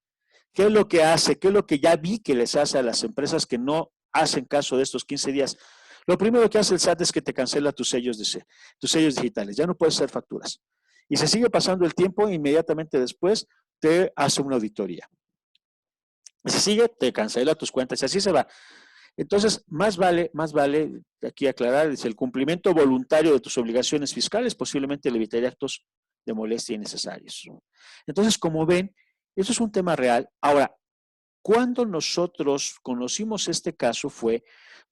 ¿Qué es lo que hace? ¿Qué es lo que ya vi que les hace a las empresas que no hacen caso de estos 15 días? Lo primero que hace el SAT es que te cancela tus sellos digitales. Ya no puedes hacer facturas. Y se sigue pasando el tiempo, inmediatamente después te hace una auditoría. Y si sigue, te cancela tus cuentas y así se va. Entonces, más vale aquí aclarar, dice, el cumplimiento voluntario de tus obligaciones fiscales posiblemente le evitaría actos de molestia innecesarios. Entonces, como ven, eso es un tema real. Ahora, cuando nosotros conocimos este caso fue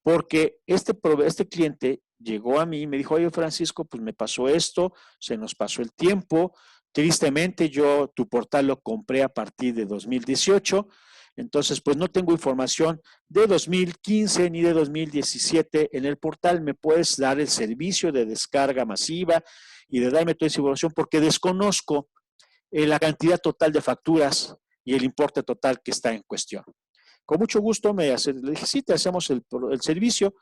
porque este cliente llegó a mí y me dijo, oye Francisco, pues me pasó esto, se nos pasó el tiempo, tristemente yo tu portal lo compré a partir de 2018, entonces pues no tengo información de 2015 ni de 2017 en el portal, me puedes dar el servicio de descarga masiva y de darme toda esa información porque desconozco la cantidad total de facturas y el importe total que está en cuestión. Con mucho gusto le dije, sí, te hacemos el servicio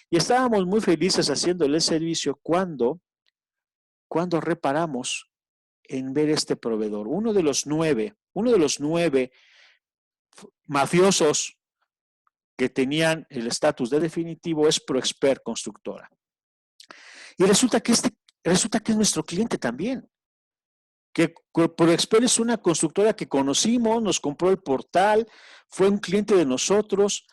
y estábamos muy felices haciéndole el servicio cuando reparamos en ver este proveedor. Uno de los nueve mafiosos que tenían el estatus de definitivo es ProExpert Constructora. Y resulta que es nuestro cliente también. Que ProExpert es una constructora que conocimos, nos compró el portal, fue un cliente de nosotros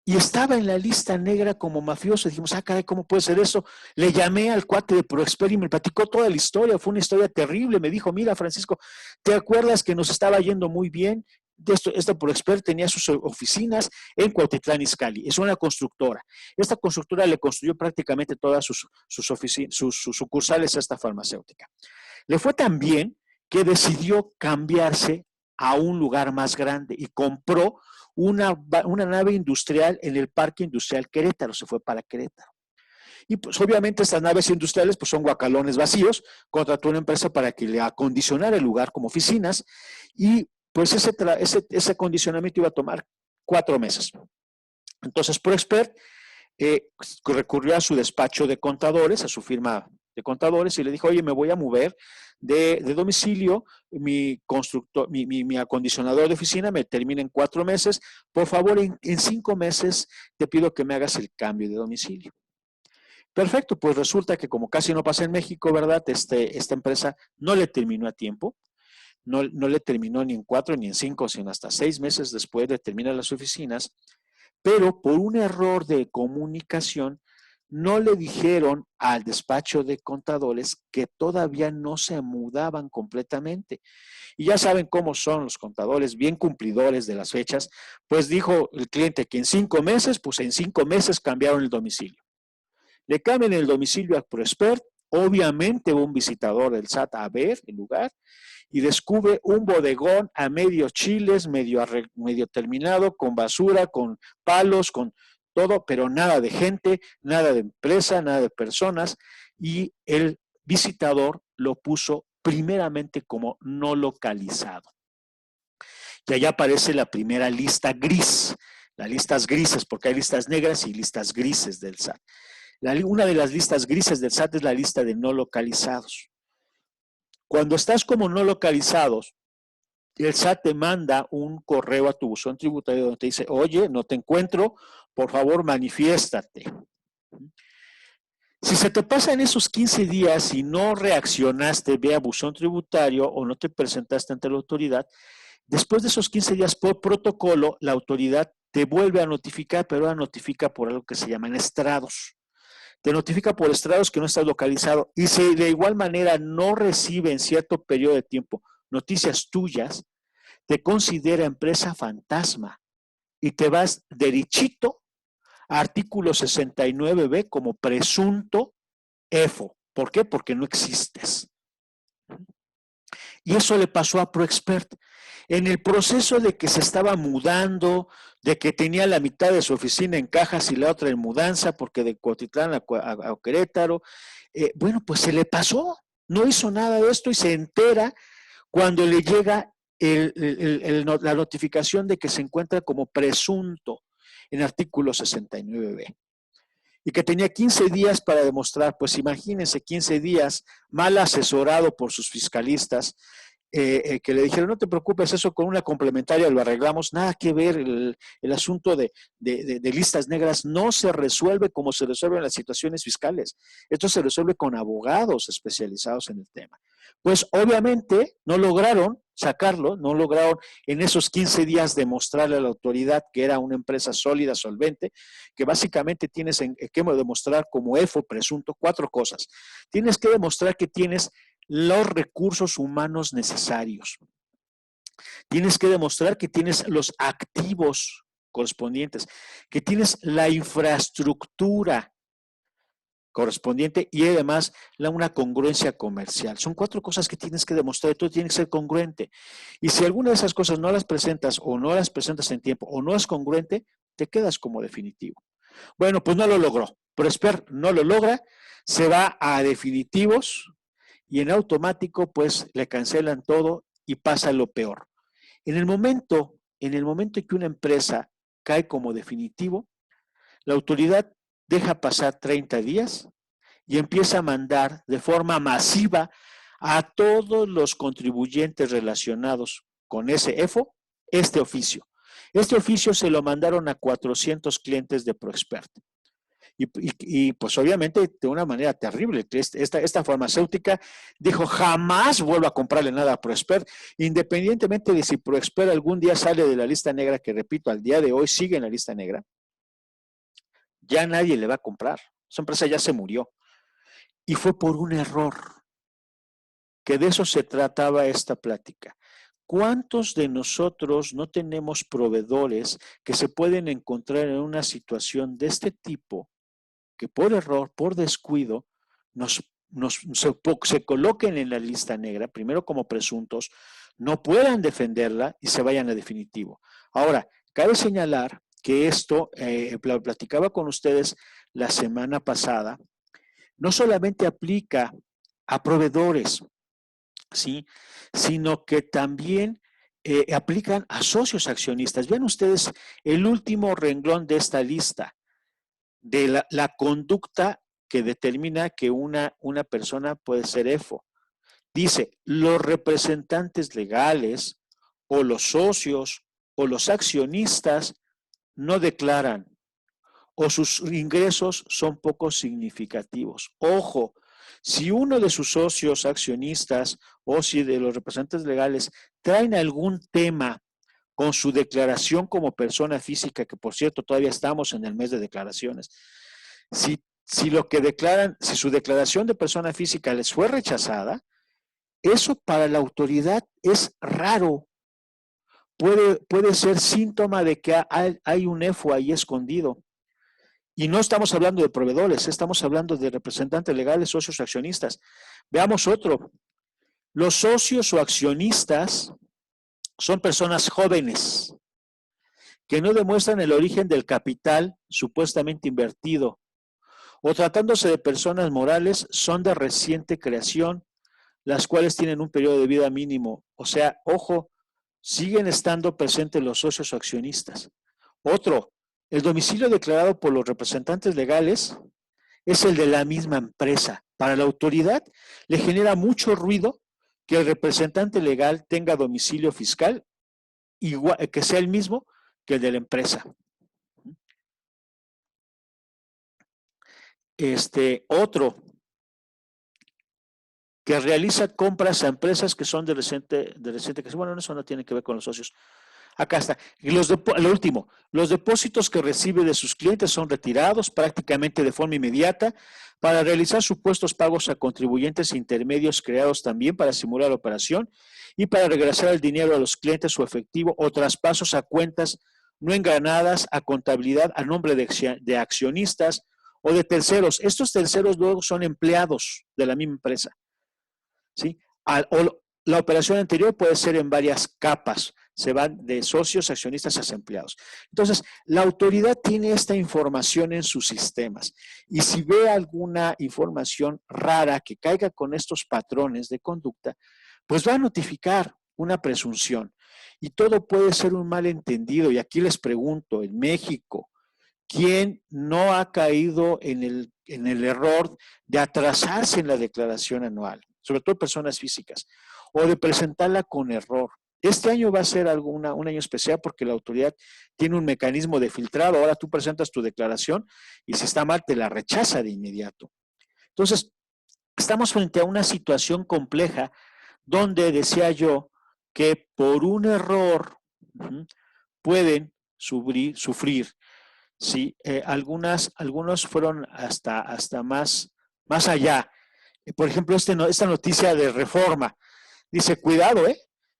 y estaba en la lista negra como mafioso. Dijimos, caray, ¿cómo puede ser eso? Le llamé al cuate de ProExpert y me platicó toda la historia, fue una historia terrible. Me dijo, mira, Francisco, ¿te acuerdas que nos estaba yendo muy bien? Esta ProExpert tenía sus oficinas en Cuautitlán Izcalli, es una constructora. Esta constructora le construyó prácticamente todas sus sucursales a esta farmacéutica. Le fue tan bien que decidió cambiarse a un lugar más grande y compró una nave industrial en el Parque Industrial Querétaro, se fue para Querétaro. Y pues obviamente estas naves industriales pues son guacalones vacíos, contrató una empresa para que le acondicionara el lugar como oficinas y pues ese acondicionamiento iba a tomar 4 meses. Entonces ProExpert recurrió a su despacho de contadores, a su firma de contadores y le dijo, oye, me voy a mover de domicilio, mi acondicionador de oficina me termina en 4 meses, por favor, en 5 meses te pido que me hagas el cambio de domicilio. Perfecto, pues resulta que como casi no pasa en México, ¿verdad? Esta empresa no le terminó a tiempo, no le terminó ni en 4 ni en 5, sino hasta 6 meses después de terminar las oficinas, pero por un error de comunicación no le dijeron al despacho de contadores que todavía no se mudaban completamente. Y ya saben cómo son los contadores, bien cumplidores de las fechas, pues dijo el cliente que en 5 meses, pues en 5 meses cambiaron el domicilio. Le cambian el domicilio a ProExpert, obviamente un visitador del SAT a ver el lugar y descubre un bodegón a medio chiles, medio terminado, con basura, con palos, con todo, pero nada de gente, nada de empresa, nada de personas, y el visitador lo puso primeramente como no localizado. Y allá aparece la primera lista gris, las listas grises, porque hay listas negras y listas grises del SAT. Una de las listas grises del SAT es la lista de no localizados. Cuando estás como no localizados, el SAT te manda un correo a tu buzón tributario donde te dice, oye, no te encuentro, por favor manifiéstate. Si se te pasan esos 15 días y no reaccionaste vía buzón tributario o no te presentaste ante la autoridad, después de esos 15 días por protocolo, la autoridad te vuelve a notificar, pero ahora notifica por algo que se llaman estrados. Te notifica por estrados que no estás localizado y si de igual manera no recibe en cierto periodo de tiempo noticias tuyas, te considera empresa fantasma y te vas derechito a artículo 69B como presunto EFO. ¿Por qué? Porque no existes. Y eso le pasó a ProExpert. En el proceso de que se estaba mudando, de que tenía la mitad de su oficina en Cajas y la otra en mudanza, porque de Cuautitlán a Querétaro, bueno, pues se le pasó, no hizo nada de esto y se entera cuando le llega la notificación de que se encuentra como presunto en artículo 69B. Y que tenía 15 días para demostrar, pues imagínense, 15 días mal asesorado por sus fiscalistas, que le dijeron, no te preocupes, eso con una complementaria lo arreglamos, nada que ver, el asunto de listas negras no se resuelve como se resuelve en las situaciones fiscales, esto se resuelve con abogados especializados en el tema. Pues obviamente no lograron sacarlo, no lograron en esos 15 días demostrarle a la autoridad que era una empresa sólida, solvente, que básicamente tienes que demostrar como EFO presunto 4 cosas. Tienes que demostrar que tienes los recursos humanos necesarios. Tienes que demostrar que tienes los activos correspondientes, que tienes la infraestructura correspondiente y además una congruencia comercial. Son 4 cosas que tienes que demostrar y tú tienes que ser congruente. Y si alguna de esas cosas no las presentas o no las presentas en tiempo o no es congruente, te quedas como definitivo. Bueno, pues no lo logró. Prosper no lo logra, se va a definitivos y en automático pues le cancelan todo y pasa lo peor. En el momento en que una empresa cae como definitivo, la autoridad deja pasar 30 días y empieza a mandar de forma masiva a todos los contribuyentes relacionados con ese EFO este oficio. Este oficio se lo mandaron a 400 clientes de ProExpert. Y pues obviamente de una manera terrible. Esta farmacéutica dijo, jamás vuelvo a comprarle nada a ProExpert, independientemente de si ProExpert algún día sale de la lista negra, que repito, al día de hoy sigue en la lista negra, ya nadie le va a comprar. Esa empresa ya se murió. Y fue por un error, que de eso se trataba esta plática. ¿Cuántos de nosotros no tenemos proveedores que se pueden encontrar en una situación de este tipo, que por error, por descuido, se coloquen en la lista negra, primero como presuntos, no puedan defenderla y se vayan a definitivo? Ahora, cabe señalar que esto, platicaba con ustedes la semana pasada, no solamente aplica a proveedores, ¿sí?, sino que también aplican a socios accionistas. Vean ustedes el último renglón de esta lista, de la conducta que determina que una persona puede ser EFO. Dice, los representantes legales o los socios o los accionistas no declaran o sus ingresos son poco significativos. Ojo, si uno de sus socios accionistas o si de los representantes legales traen algún tema con su declaración como persona física, que por cierto todavía estamos en el mes de declaraciones, si lo que declaran, si su declaración de persona física les fue rechazada, eso para la autoridad es raro. Puede ser síntoma de que hay un EFO ahí escondido. Y no estamos hablando de proveedores, estamos hablando de representantes legales, socios, accionistas. Veamos otro. Los socios o accionistas son personas jóvenes que no demuestran el origen del capital supuestamente invertido, o tratándose de personas morales, son de reciente creación, las cuales tienen un periodo de vida mínimo. O sea, ojo, siguen estando presentes los socios o accionistas. Otro, el domicilio declarado por los representantes legales es el de la misma empresa. Para la autoridad le genera mucho ruido que el representante legal tenga domicilio fiscal igual, que sea el mismo que el de la empresa. Otro, que realiza compras a empresas que son de reciente creación. Bueno, eso no tiene que ver con los socios. Acá está. Lo último, los depósitos que recibe de sus clientes son retirados prácticamente de forma inmediata para realizar supuestos pagos a contribuyentes intermedios creados también para simular la operación y para regresar el dinero a los clientes o efectivo o traspasos a cuentas no engranadas, a contabilidad a nombre de accionistas o de terceros. Estos terceros luego son empleados de la misma empresa, ¿sí? la operación anterior puede ser en varias capas, se van de socios, accionistas a empleados. Entonces, la autoridad tiene esta información en sus sistemas y si ve alguna información rara que caiga con estos patrones de conducta, pues va a notificar una presunción y todo puede ser un malentendido. Y aquí les pregunto, en México, ¿quién no ha caído en el error de atrasarse en la declaración anual? Sobre todo personas físicas, o de presentarla con error. Este año va a ser un año especial porque la autoridad tiene un mecanismo de filtrado. Ahora tú presentas tu declaración y si está mal te la rechaza de inmediato. Entonces, estamos frente a una situación compleja donde decía yo que por un error pueden sufrir ¿sí? Algunos fueron hasta más allá. Por ejemplo, esta noticia de Reforma dice, cuidado,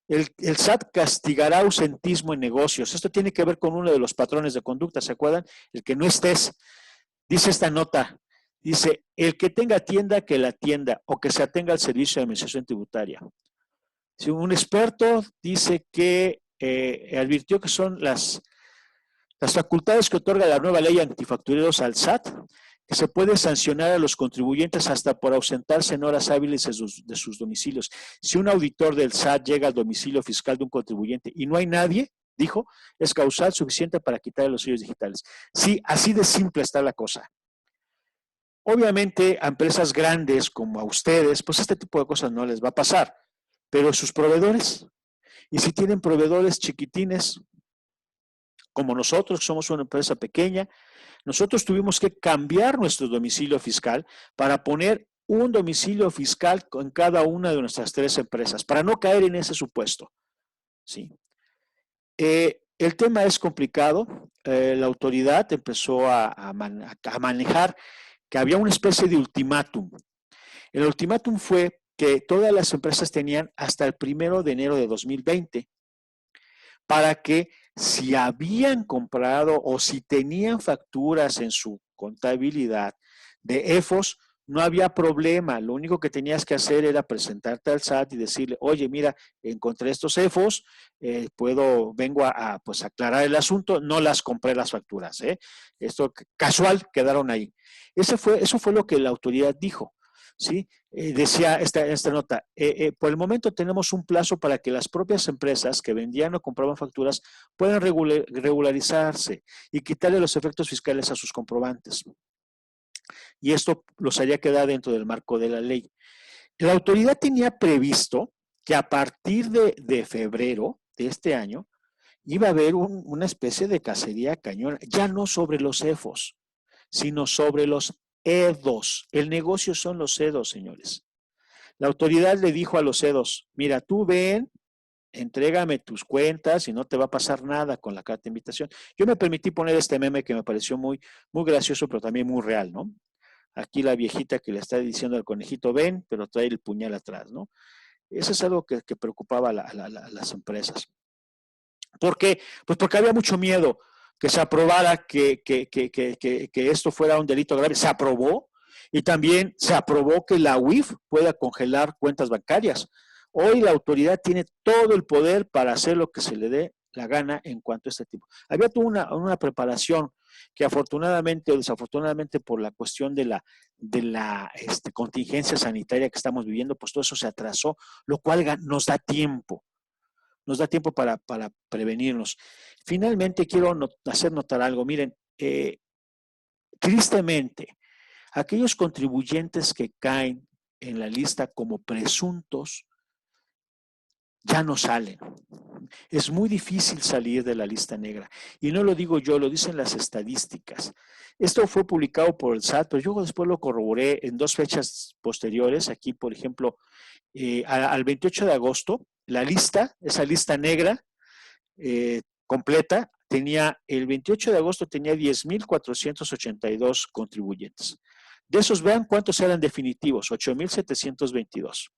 el SAT castigará ausentismo en negocios. Esto tiene que ver con uno de los patrones de conducta, ¿se acuerdan? El que no estés. Dice esta nota, dice, el que tenga tienda, que la atienda o que se atenga al servicio de administración tributaria. Si un experto dice que advirtió que son las facultades que otorga la nueva ley antifactureros al SAT, que se puede sancionar a los contribuyentes hasta por ausentarse en horas hábiles de sus domicilios. Si un auditor del SAT llega al domicilio fiscal de un contribuyente y no hay nadie, dijo, es causal suficiente para quitarle los sellos digitales. Sí, así de simple está la cosa. Obviamente a empresas grandes como a ustedes, pues este tipo de cosas no les va a pasar, pero sus proveedores, y si tienen proveedores chiquitines, como nosotros somos una empresa pequeña, nosotros tuvimos que cambiar nuestro domicilio fiscal para poner un domicilio fiscal en cada una de nuestras 3 empresas, para no caer en ese supuesto. ¿Sí? El tema es complicado. La autoridad empezó a manejar que había una especie de ultimátum. El ultimátum fue que todas las empresas tenían hasta el 1 de enero de 2020 para que si habían comprado o si tenían facturas en su contabilidad de EFOS, no había problema. Lo único que tenías que hacer era presentarte al SAT y decirle, oye, mira, encontré estos EFOS, vengo a pues aclarar el asunto, no las compré las facturas. Esto casual quedaron ahí. Eso fue lo que la autoridad dijo. ¿Sí? Decía esta nota, por el momento tenemos un plazo para que las propias empresas que vendían o compraban facturas puedan regularizarse y quitarle los efectos fiscales a sus comprobantes. Y esto los haría quedar dentro del marco de la ley. La autoridad tenía previsto que a partir de febrero de este año iba a haber una especie de cacería cañón, ya no sobre los EFOS, sino sobre los EDOS. El negocio son los EDOS, señores. La autoridad le dijo a los EDOS, mira, tú ven, entrégame tus cuentas y no te va a pasar nada con la carta de invitación. Yo me permití poner este meme que me pareció muy, muy gracioso, pero también muy real, ¿no? Aquí la viejita que le está diciendo al conejito, ven, pero trae el puñal atrás, ¿no? Eso es algo que preocupaba a las empresas. ¿Por qué? Pues porque había mucho miedo que se aprobara que esto fuera un delito grave. Se aprobó y también se aprobó que la UIF pueda congelar cuentas bancarias. Hoy la autoridad tiene todo el poder para hacer lo que se le dé la gana en cuanto a este tipo. Había toda una preparación que afortunadamente o desafortunadamente por la cuestión de la contingencia sanitaria que estamos viviendo, pues todo eso se atrasó, lo cual nos da tiempo para prevenirnos. Finalmente quiero hacer notar algo. Miren, tristemente, aquellos contribuyentes que caen en la lista como presuntos ya no salen. Es muy difícil salir de la lista negra. Y no lo digo yo, lo dicen las estadísticas. Esto fue publicado por el SAT, pero yo después lo corroboré en 2 fechas posteriores. Aquí, por ejemplo, al 28 de agosto, esa lista negra completa, el 28 de agosto tenía 10,482 contribuyentes. De esos, vean cuántos eran definitivos, 8,722.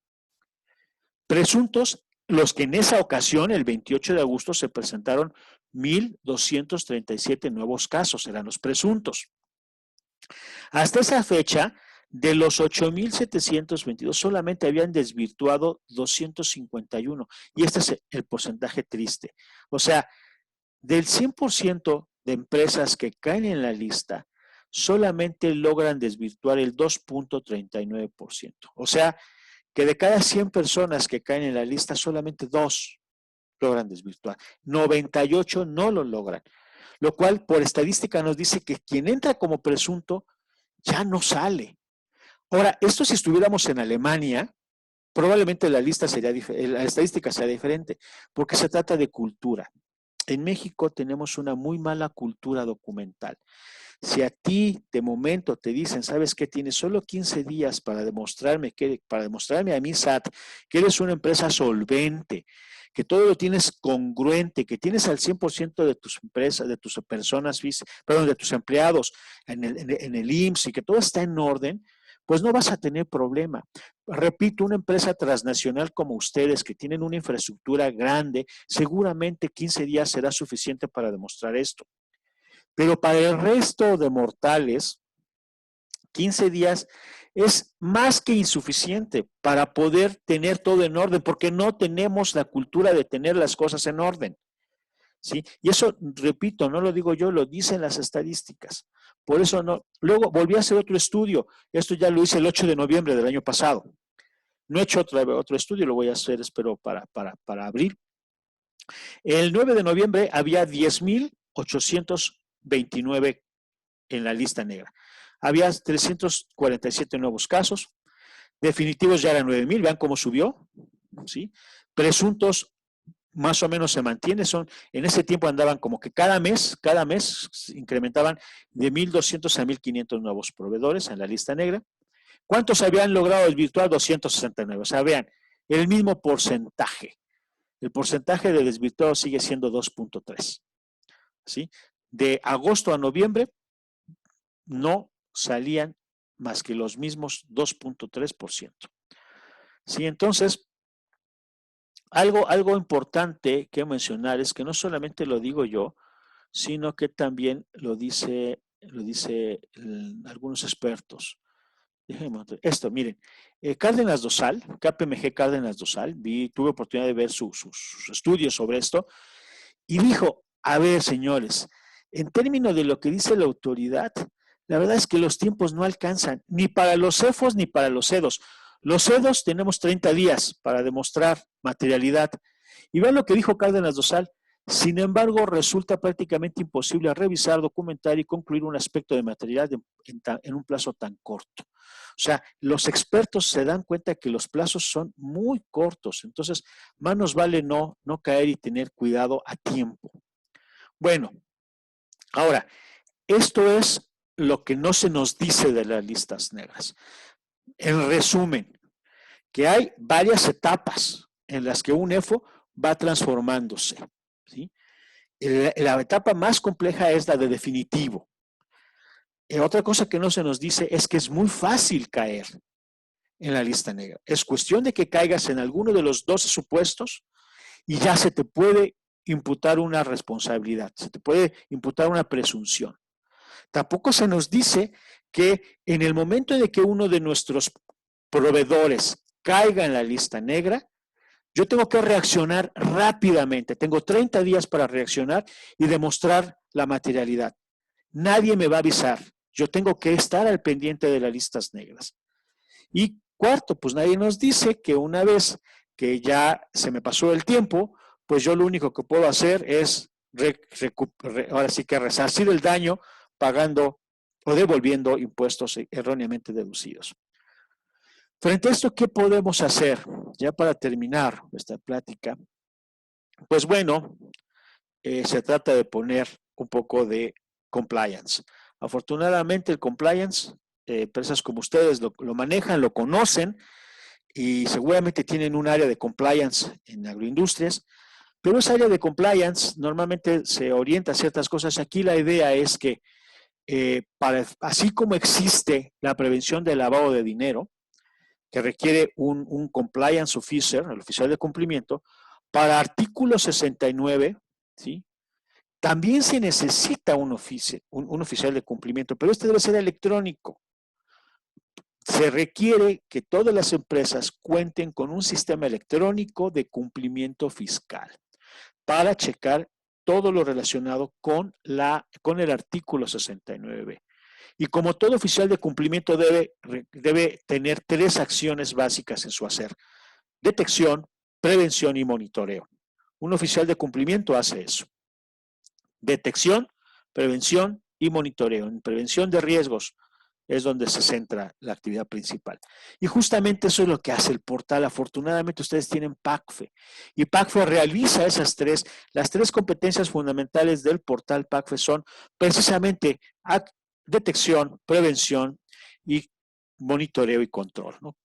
Presuntos, los que en esa ocasión, el 28 de agosto, se presentaron 1,237 nuevos casos, eran los presuntos. Hasta esa fecha, De los 8,722, solamente habían desvirtuado 251. Y este es el porcentaje triste. O sea, del 100% de empresas que caen en la lista, solamente logran desvirtuar el 2,39%. O sea, que de cada 100 personas que caen en la lista, solamente 2 logran desvirtuar. 98 no lo logran. Lo cual, por estadística, nos dice que quien entra como presunto ya no sale. Ahora, esto si estuviéramos en Alemania, probablemente la estadística sería diferente, porque se trata de cultura. En México tenemos una muy mala cultura documental. Si a ti de momento te dicen, ¿sabes qué? Tienes solo 15 días para demostrarme a mí, SAT, que eres una empresa solvente, que todo lo tienes congruente, que tienes al 100% de tus empresas, de tus personas, perdón, de tus empleados en el IMSS y que todo está en orden, pues no vas a tener problema. Repito, una empresa transnacional como ustedes, que tienen una infraestructura grande, seguramente 15 días será suficiente para demostrar esto. Pero para el resto de mortales, 15 días es más que insuficiente para poder tener todo en orden, porque no tenemos la cultura de tener las cosas en orden. ¿Sí? Y eso, repito, no lo digo yo, lo dicen las estadísticas. Por eso no. Luego volví a hacer otro estudio. Esto ya lo hice el 8 de noviembre del año pasado. No he hecho otro estudio, lo voy a hacer, espero, para abril. El 9 de noviembre había 10,829 en la lista negra. Había 347 nuevos casos. Definitivos ya eran 9,000, vean cómo subió. ¿Sí? Presuntos más o menos se mantiene, en ese tiempo andaban como que cada mes incrementaban de 1,200 a 1,500 nuevos proveedores en la lista negra. ¿Cuántos habían logrado desvirtuar? 269. O sea, vean, el mismo porcentaje. El porcentaje de desvirtuados sigue siendo 2,3. ¿Sí? De agosto a noviembre no salían más que los mismos 2,3%. ¿Sí? Entonces, algo importante que mencionar es que no solamente lo digo yo, sino que también lo dice algunos expertos. Esto, miren, Cárdenas Dosal, KPMG Cárdenas Dosal, tuve oportunidad de ver sus estudios sobre esto, y dijo, a ver, señores, en términos de lo que dice la autoridad, la verdad es que los tiempos no alcanzan, ni para los CEFOS ni para los CEDOS. Los CEDOS tenemos 30 días para demostrar materialidad. Y vean lo que dijo Cárdenas Dosal. Sin embargo, resulta prácticamente imposible revisar, documentar y concluir un aspecto de materialidad en un plazo tan corto. O sea, los expertos se dan cuenta que los plazos son muy cortos. Entonces, más nos vale no caer y tener cuidado a tiempo. Bueno, ahora, esto es lo que no se nos dice de las listas negras. En resumen, que hay varias etapas en las que un EFO va transformándose. ¿Sí? La etapa más compleja es la de definitivo. Otra cosa que no se nos dice es que es muy fácil caer en la lista negra. Es cuestión de que caigas en alguno de los 12 supuestos y ya se te puede imputar una responsabilidad, se te puede imputar una presunción. Tampoco se nos dice que en el momento de que uno de nuestros proveedores caiga en la lista negra, yo tengo que reaccionar rápidamente. Tengo 30 días para reaccionar y demostrar la materialidad. Nadie me va a avisar. Yo tengo que estar al pendiente de las listas negras. Y cuarto, pues nadie nos dice que una vez que ya se me pasó el tiempo, pues yo lo único que puedo hacer es ahora sí que resarcir el daño pagando o devolviendo impuestos erróneamente deducidos. Frente a esto, ¿qué podemos hacer? Ya para terminar esta plática, pues bueno, se trata de poner un poco de compliance. Afortunadamente el compliance, empresas como ustedes lo manejan, lo conocen y seguramente tienen un área de compliance en agroindustrias, pero esa área de compliance normalmente se orienta a ciertas cosas. Aquí la idea es que así como existe la prevención del lavado de dinero, que requiere un compliance officer, el oficial de cumplimiento, para artículo 69, ¿sí? También se necesita un oficial de cumplimiento, pero este debe ser electrónico. se requiere que todas las empresas cuenten con un sistema electrónico de cumplimiento fiscal para checar todo lo relacionado con el artículo 69B. Y como todo oficial de cumplimiento debe tener 3 acciones básicas en su hacer: detección, prevención y monitoreo. Un oficial de cumplimiento hace eso: detección, prevención y monitoreo. En prevención de riesgos es donde se centra la actividad principal. Y justamente eso es lo que hace el portal. Afortunadamente ustedes tienen PACFE y PACFE realiza las 3 competencias fundamentales del portal PACFE son precisamente detección, prevención y monitoreo y control, ¿no?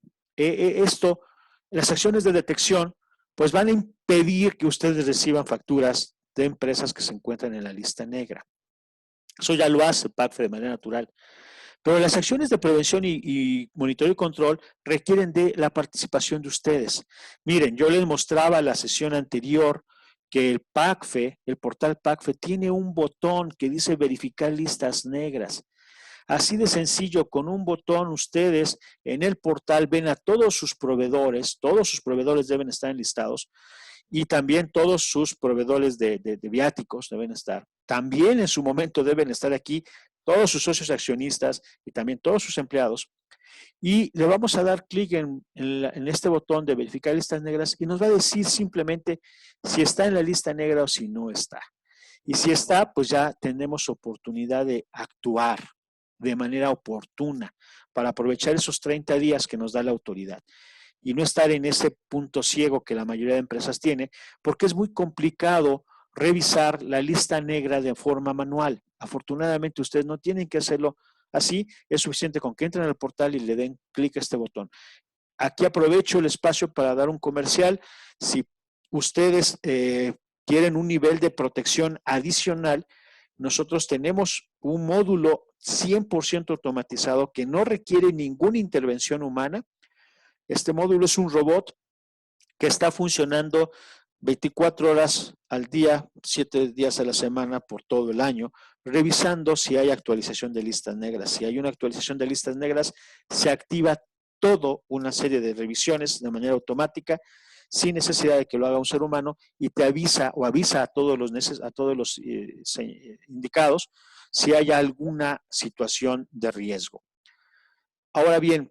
Las acciones de detección pues van a impedir que ustedes reciban facturas de empresas que se encuentran en la lista negra. Eso ya lo hace PACFE de manera natural. Pero las acciones de prevención y monitoreo y control requieren de la participación de ustedes. Miren, yo les mostraba la sesión anterior que el PACFE, el portal PACFE, tiene un botón que dice verificar listas negras. Así de sencillo, con un botón ustedes en el portal ven a todos sus proveedores deben estar enlistados, y también todos sus proveedores de viáticos deben estar. También en su momento deben estar aquí todos sus socios accionistas y también todos sus empleados. Y le vamos a dar clic en este botón de verificar listas negras y nos va a decir simplemente si está en la lista negra o si no está. Y si está, pues ya tenemos oportunidad de actuar de manera oportuna para aprovechar esos 30 días que nos da la autoridad y no estar en ese punto ciego que la mayoría de empresas tiene, porque es muy complicado revisar la lista negra de forma manual. Afortunadamente ustedes no tienen que hacerlo así, es suficiente con que entren al portal y le den clic a este botón. Aquí aprovecho el espacio para dar un comercial. Si ustedes quieren un nivel de protección adicional, nosotros tenemos un módulo 100% automatizado que no requiere ninguna intervención humana. Este módulo es un robot que está funcionando 24 horas al día, 7 días a la semana por todo el año, revisando si hay actualización de listas negras. Si hay una actualización de listas negras, se activa toda una serie de revisiones de manera automática, sin necesidad de que lo haga un ser humano, y te avisa o avisa a todos los indicados si hay alguna situación de riesgo. Ahora bien,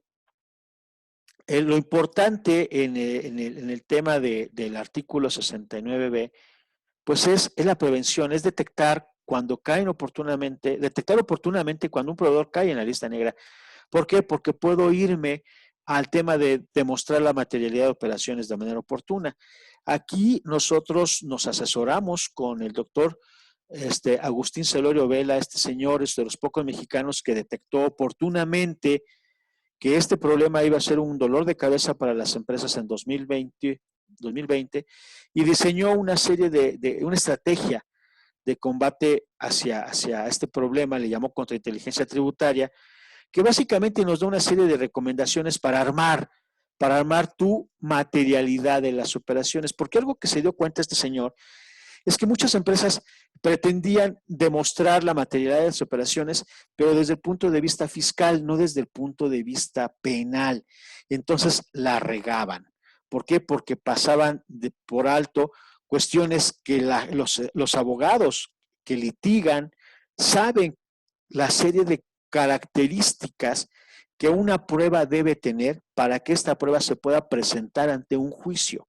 lo importante en el tema del artículo 69B, pues es la prevención, es detectar cuando caen oportunamente, detectar oportunamente cuando un proveedor cae en la lista negra. ¿Por qué? Porque puedo irme al tema de demostrar la materialidad de operaciones de manera oportuna. Aquí nosotros nos asesoramos con el doctor Agustín Celorio Vela. Este señor es de los pocos mexicanos que detectó oportunamente que este problema iba a ser un dolor de cabeza para las empresas en 2020 y diseñó una una estrategia de combate hacia este problema, le llamó contrainteligencia tributaria, que básicamente nos da una serie de recomendaciones para armar tu materialidad de las operaciones, porque algo que se dio cuenta este señor es que muchas empresas pretendían demostrar la materialidad de las operaciones, pero desde el punto de vista fiscal, no desde el punto de vista penal. Entonces la regaban. ¿Por qué? Porque pasaban por alto cuestiones que los abogados que litigan saben la serie de características que una prueba debe tener para que esta prueba se pueda presentar ante un juicio.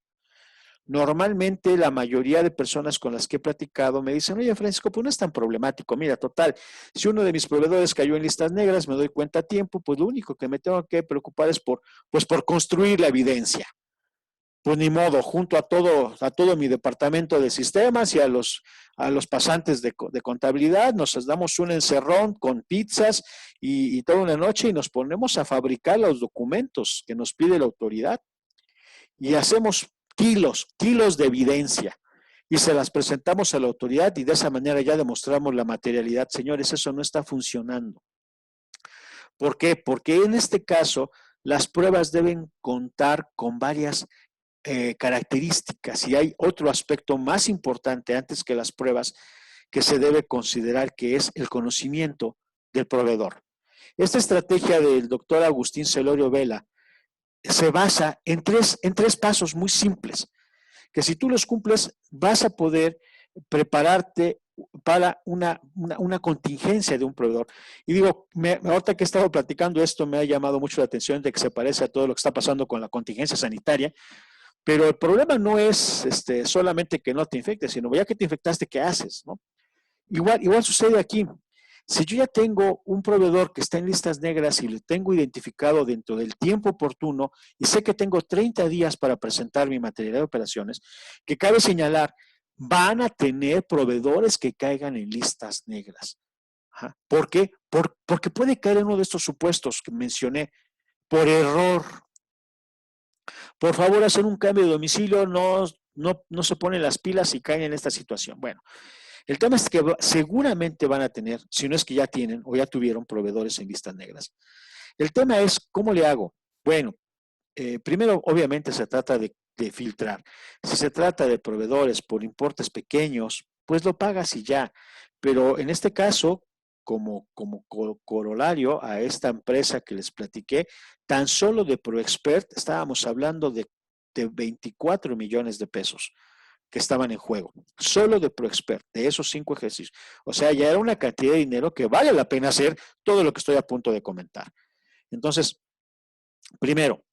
Normalmente la mayoría de personas con las que he platicado me dicen: oye, Francisco, pues no es tan problemático. Mira, total, si uno de mis proveedores cayó en listas negras, me doy cuenta a tiempo, pues lo único que me tengo que preocupar es por construir la evidencia. Pues ni modo, junto a todo mi departamento de sistemas y a los pasantes de contabilidad, nos damos un encerrón con pizzas y toda una noche y nos ponemos a fabricar los documentos que nos pide la autoridad. Y hacemos kilos de evidencia y se las presentamos a la autoridad y de esa manera ya demostramos la materialidad. Señores, eso no está funcionando. ¿Por qué? Porque en este caso las pruebas deben contar con varias características y hay otro aspecto más importante antes que las pruebas que se debe considerar, que es el conocimiento del proveedor. Esta estrategia del doctor Agustín Celorio Vela se basa en tres pasos muy simples, que si tú los cumples vas a poder prepararte para una contingencia de un proveedor. Y digo, ahorita que he estado platicando esto, me ha llamado mucho la atención de que se parece a todo lo que está pasando con la contingencia sanitaria, pero el problema no es solamente que no te infectes, sino ya que te infectaste, ¿qué haces? ¿No? Igual sucede aquí. Si yo ya tengo un proveedor que está en listas negras y lo tengo identificado dentro del tiempo oportuno y sé que tengo 30 días para presentar mi material de operaciones, que cabe señalar, van a tener proveedores que caigan en listas negras. Ajá. ¿Por qué? Porque puede caer en uno de estos supuestos que mencioné por error. Por favor, hacer un cambio de domicilio, no se ponen las pilas y caen en esta situación. Bueno, el tema es que seguramente van a tener, si no es que ya tienen o ya tuvieron proveedores en listas negras. El tema es, ¿cómo le hago? Bueno, primero, obviamente, se trata de filtrar. Si se trata de proveedores por importes pequeños, pues lo pagas y ya. Pero en este caso, como corolario a esta empresa que les platiqué, tan solo de ProExpert estábamos hablando de 24 millones de pesos que estaban en juego, solo de ProExpert, de esos 5 ejercicios. O sea, ya era una cantidad de dinero que vale la pena hacer todo lo que estoy a punto de comentar. Entonces, primero,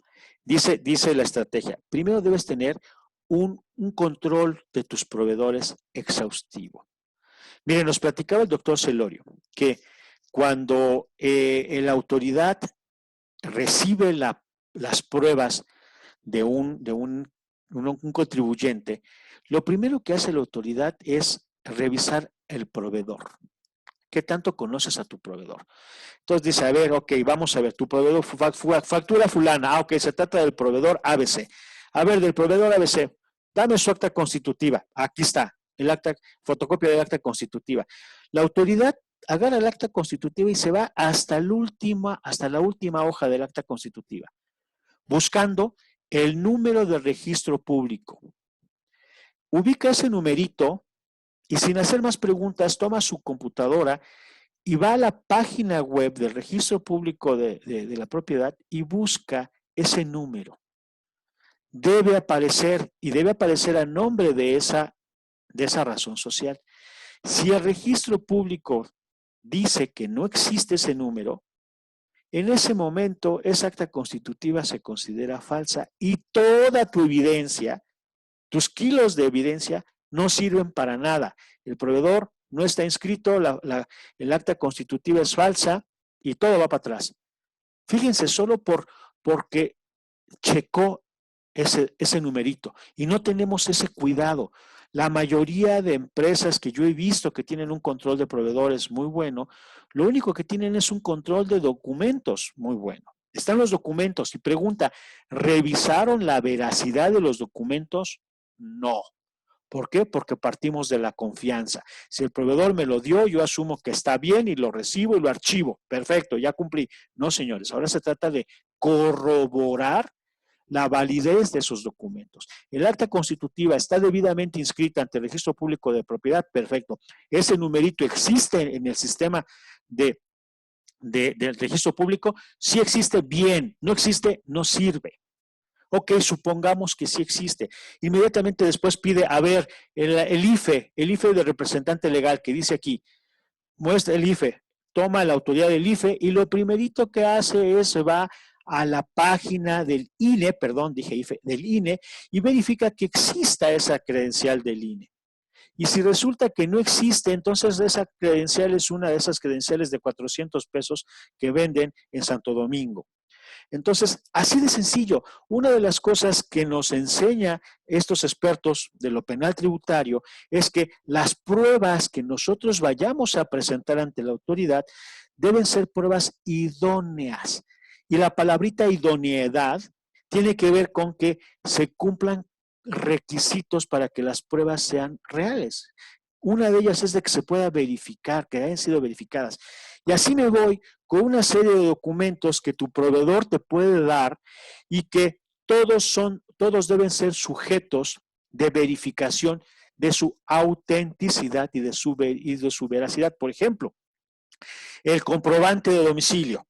dice la estrategia, primero debes tener un control de tus proveedores exhaustivo. Miren, nos platicaba el doctor Celorio que cuando la autoridad recibe las pruebas de un contribuyente, lo primero que hace la autoridad es revisar el proveedor. ¿Qué tanto conoces a tu proveedor? Entonces dice, a ver, ok, vamos a ver, tu proveedor factura fulana, ok, se trata del proveedor ABC. A ver, del proveedor ABC, dame su acta constitutiva. Aquí está, el acta, fotocopia del acta constitutiva. La autoridad agarra el acta constitutiva y se va hasta la última hoja del acta constitutiva, buscando el número de registro público. Ubica ese numerito y sin hacer más preguntas, toma su computadora y va a la página web del registro público de la propiedad y busca ese número. Debe aparecer y debe aparecer a nombre de esa razón social. Si el registro público dice que no existe ese número, en ese momento esa acta constitutiva se considera falsa y toda tu evidencia, tus kilos de evidencia, no sirven para nada. El proveedor no está inscrito, el acta constitutiva es falsa y todo va para atrás. Fíjense, solo porque checó ese numerito y no tenemos ese cuidado. La mayoría de empresas que yo he visto que tienen un control de proveedores muy bueno, lo único que tienen es un control de documentos muy bueno. Están los documentos y pregunta, ¿revisaron la veracidad de los documentos? No. ¿Por qué? Porque partimos de la confianza. Si el proveedor me lo dio, yo asumo que está bien y lo recibo y lo archivo. Perfecto, ya cumplí. No, señores, ahora se trata de corroborar la validez de esos documentos. El acta constitutiva está debidamente inscrita ante el registro público de propiedad, perfecto. Ese numerito existe en el sistema del registro público, sí existe, bien, no existe, no sirve. Ok, supongamos que sí existe. Inmediatamente después pide, a ver, el IFE de representante legal que dice aquí, muestra el IFE, toma la autoridad del IFE y lo primerito que hace es, se va a la página del INE, perdón, dije IFE, del INE, y verifica que exista esa credencial del INE. Y si resulta que no existe, entonces esa credencial es una de esas credenciales de 400 pesos que venden en Santo Domingo. Entonces, así de sencillo, una de las cosas que nos enseña estos expertos de lo penal tributario es que las pruebas que nosotros vayamos a presentar ante la autoridad deben ser pruebas idóneas. Y la palabrita idoneidad tiene que ver con que se cumplan requisitos para que las pruebas sean reales. Una de ellas es de que se pueda verificar, que hayan sido verificadas. Y así me voy con una serie de documentos que tu proveedor te puede dar y que todos deben ser sujetos de verificación de su autenticidad y de su veracidad. Por ejemplo, el comprobante de domicilio.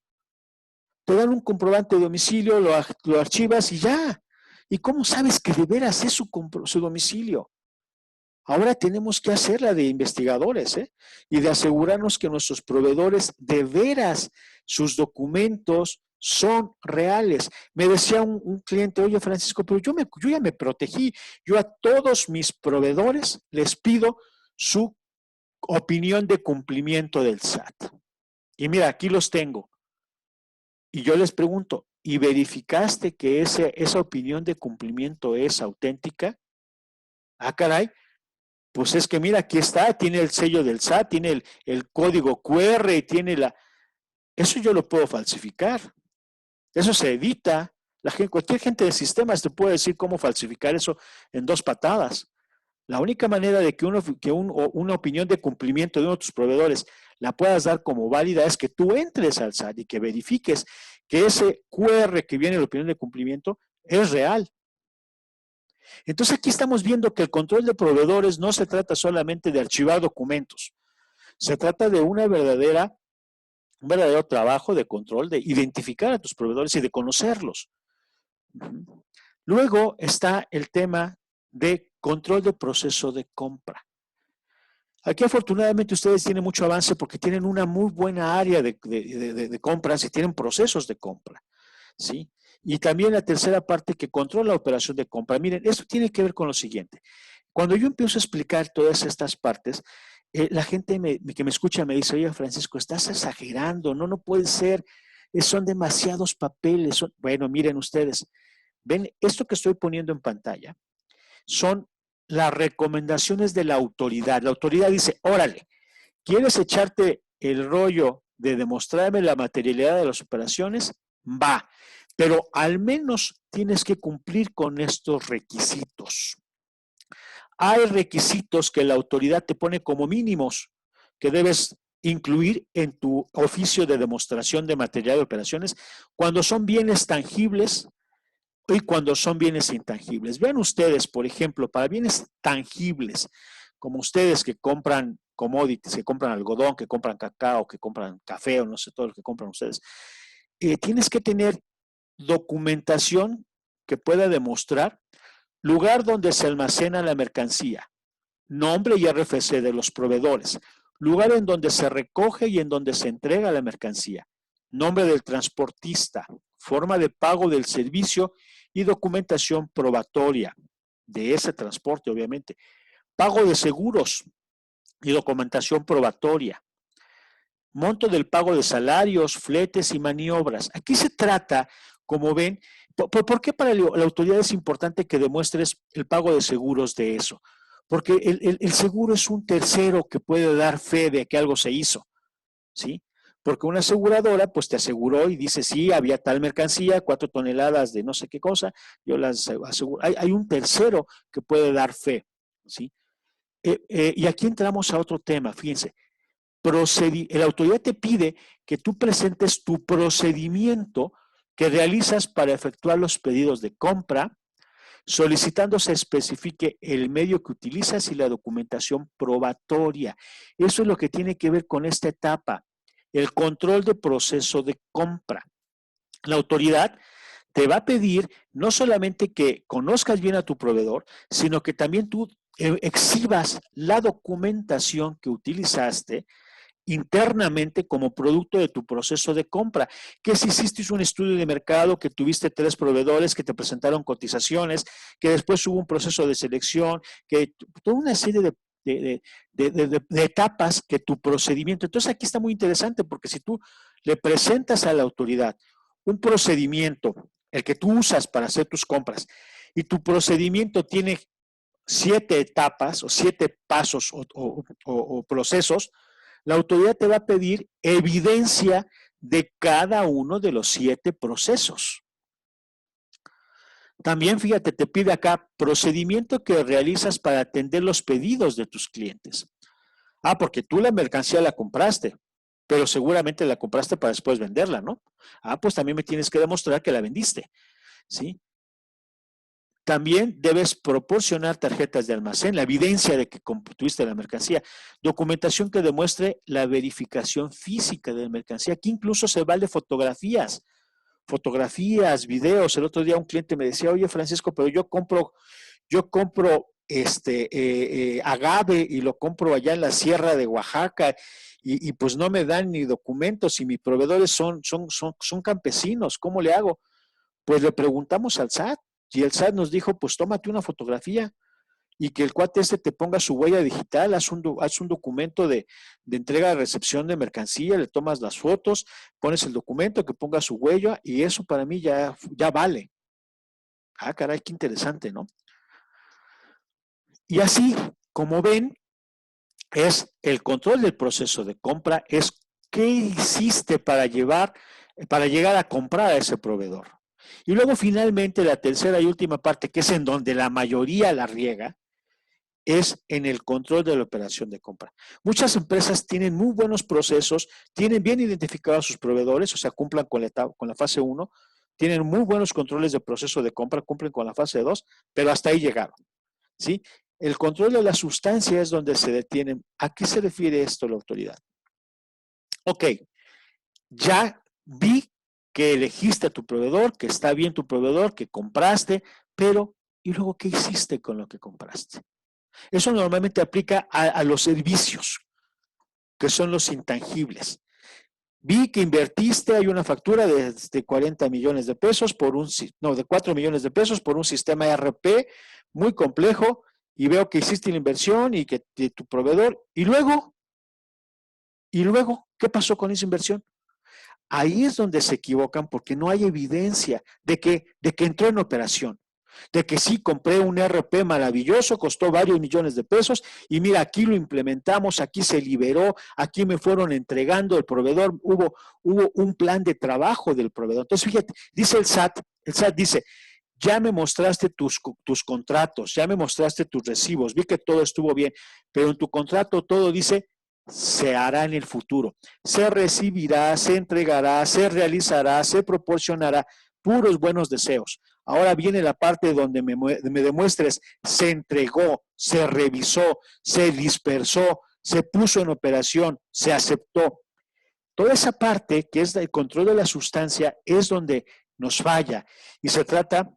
te dan un comprobante de domicilio, lo archivas y ya. ¿Y cómo sabes que de veras es su domicilio? Ahora tenemos que hacer la de investigadores, y de asegurarnos que nuestros proveedores de veras sus documentos son reales. Me decía un cliente, oye Francisco, pero yo ya me protegí. Yo a todos mis proveedores les pido su opinión de cumplimiento del SAT. Y mira, aquí los tengo. Y yo les pregunto, ¿y verificaste que esa opinión de cumplimiento es auténtica? Ah, caray. Pues es que mira, aquí está, tiene el sello del SAT, tiene el código QR, tiene Eso yo lo puedo falsificar. Eso se edita. Cualquier gente de sistemas te puede decir cómo falsificar eso en 2 patadas. La única manera de que una opinión de cumplimiento de uno de tus proveedores la puedas dar como válida es que tú entres al SAT y que verifiques que ese QR que viene en la opinión de cumplimiento es real. Entonces aquí estamos viendo que el control de proveedores no se trata solamente de archivar documentos, se trata de un verdadero trabajo de control, de identificar a tus proveedores y de conocerlos. Luego está el tema de control de proceso de compra. Aquí afortunadamente ustedes tienen mucho avance porque tienen una muy buena área de compras y tienen procesos de compra, ¿sí? Y también la tercera parte que controla la operación de compra. Miren, esto tiene que ver con lo siguiente. Cuando yo empiezo a explicar todas estas partes, la gente que me escucha me dice, oye Francisco, estás exagerando, no puede ser, son demasiados papeles. Bueno, miren ustedes, ven, esto que estoy poniendo en pantalla son las recomendaciones de la autoridad. La autoridad dice, órale, ¿quieres echarte el rollo de demostrarme la materialidad de las operaciones? Va, pero al menos tienes que cumplir con estos requisitos. Hay requisitos que la autoridad te pone como mínimos que debes incluir en tu oficio de demostración de materialidad de operaciones cuando son bienes tangibles y cuando son bienes intangibles. Vean ustedes, por ejemplo, para bienes tangibles, como ustedes que compran commodities, que compran algodón, que compran cacao, que compran café o no sé todo lo que compran ustedes, tienes que tener documentación que pueda demostrar lugar donde se almacena la mercancía, nombre y RFC de los proveedores, lugar en donde se recoge y en donde se entrega la mercancía, nombre del transportista, forma de pago del servicio y documentación probatoria de ese transporte, obviamente, pago de seguros y documentación probatoria, monto del pago de salarios, fletes y maniobras. Aquí se trata, como ven, ¿por qué para la autoridad es importante que demuestres el pago de seguros de eso? Porque el seguro es un tercero que puede dar fe de que algo se hizo, ¿sí? Porque una aseguradora pues te aseguró y dice, sí, había tal mercancía, 4 toneladas de no sé qué cosa, yo las aseguro. Hay un tercero que puede dar fe, ¿sí? Y aquí entramos a otro tema, fíjense. La autoridad te pide que tú presentes tu procedimiento que realizas para efectuar los pedidos de compra, solicitando se especifique el medio que utilizas y la documentación probatoria. Eso es lo que tiene que ver con esta etapa, el control de proceso de compra. La autoridad te va a pedir no solamente que conozcas bien a tu proveedor, sino que también tú exhibas la documentación que utilizaste internamente como producto de tu proceso de compra, que si hiciste un estudio de mercado, que tuviste 3 proveedores que te presentaron cotizaciones, que después hubo un proceso de selección, que toda una serie de etapas que tu procedimiento. Entonces aquí está muy interesante porque si tú le presentas a la autoridad un procedimiento, el que tú usas para hacer tus compras, y tu procedimiento tiene 7 etapas o 7 pasos o procesos, la autoridad te va a pedir evidencia de cada uno de los 7 procesos. También, fíjate, te pide acá procedimiento que realizas para atender los pedidos de tus clientes. Ah, porque tú la mercancía la compraste, pero seguramente la compraste para después venderla, ¿no? Ah, pues también me tienes que demostrar que la vendiste, ¿sí? También debes proporcionar tarjetas de almacén, la evidencia de que tuviste la mercancía, documentación que demuestre la verificación física de la mercancía. Aquí incluso se vale fotografías. fotografías, videos. El otro día un cliente me decía, oye Francisco, pero yo compro agave y lo compro allá en la sierra de Oaxaca y pues no me dan ni documentos y mis proveedores son campesinos, ¿cómo le hago? Pues le preguntamos al SAT y el SAT nos dijo, pues tómate una fotografía y que el cuate te ponga su huella digital, haz un documento de entrega de recepción de mercancía, le tomas las fotos, pones el documento, que ponga su huella y eso para mí ya vale. Ah, caray, qué interesante, ¿no? Y así, como ven, es el control del proceso de compra, es qué hiciste para llegar a comprar a ese proveedor. Y luego finalmente la tercera y última parte, que es en donde la mayoría la riega, es en el control de la operación de compra. Muchas empresas tienen muy buenos procesos, tienen bien identificados a sus proveedores, o sea, cumplan con la fase 1, tienen muy buenos controles de proceso de compra, cumplen con la fase 2, pero hasta ahí llegaron, ¿sí? El control de la sustancia es donde se detienen. ¿A qué se refiere esto la autoridad? Ok, ya vi que elegiste a tu proveedor, que está bien tu proveedor, que compraste, pero ¿y luego qué hiciste con lo que compraste? Eso normalmente aplica a los servicios, que son los intangibles. Vi que invertiste, hay una factura de 40 millones de pesos de 4 millones de pesos por un sistema ERP muy complejo y veo que hiciste la inversión y que tu proveedor, y luego, ¿qué pasó con esa inversión? Ahí es donde se equivocan porque no hay evidencia de que entró en operación. De que sí, compré un ERP maravilloso, costó varios millones de pesos y mira, aquí lo implementamos, aquí se liberó, aquí me fueron entregando el proveedor, hubo un plan de trabajo del proveedor. Entonces, fíjate, dice el SAT dice, ya me mostraste tus contratos, ya me mostraste tus recibos, vi que todo estuvo bien, pero en tu contrato todo dice, se hará en el futuro, se recibirá, se entregará, se realizará, se proporcionará, puros buenos deseos. Ahora viene la parte donde me demuestres, se entregó, se revisó, se dispersó, se puso en operación, se aceptó. Toda esa parte que es el control de la sustancia es donde nos falla y se trata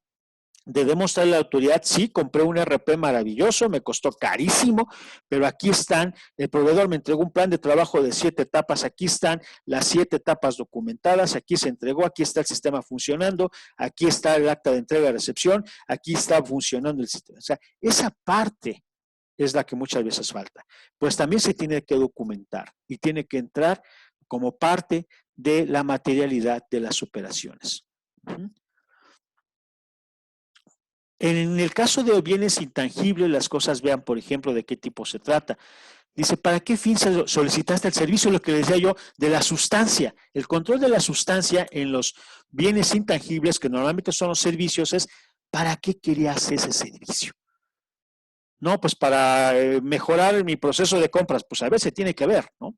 de demostrar a la autoridad, sí, compré un RP maravilloso, me costó carísimo, pero aquí están, el proveedor me entregó un plan de trabajo de 7 etapas, aquí están las 7 etapas documentadas, aquí se entregó, aquí está el sistema funcionando, aquí está el acta de entrega y recepción, aquí está funcionando el sistema. O sea, esa parte es la que muchas veces falta. Pues también se tiene que documentar y tiene que entrar como parte de la materialidad de las operaciones. En el caso de bienes intangibles, las cosas vean, por ejemplo, de qué tipo se trata. Dice, ¿para qué fin solicitaste el servicio? Lo que les decía yo, de la sustancia. El control de la sustancia en los bienes intangibles, que normalmente son los servicios, es ¿para qué querías ese servicio? No, pues para mejorar mi proceso de compras. Pues a veces tiene que ver, ¿no?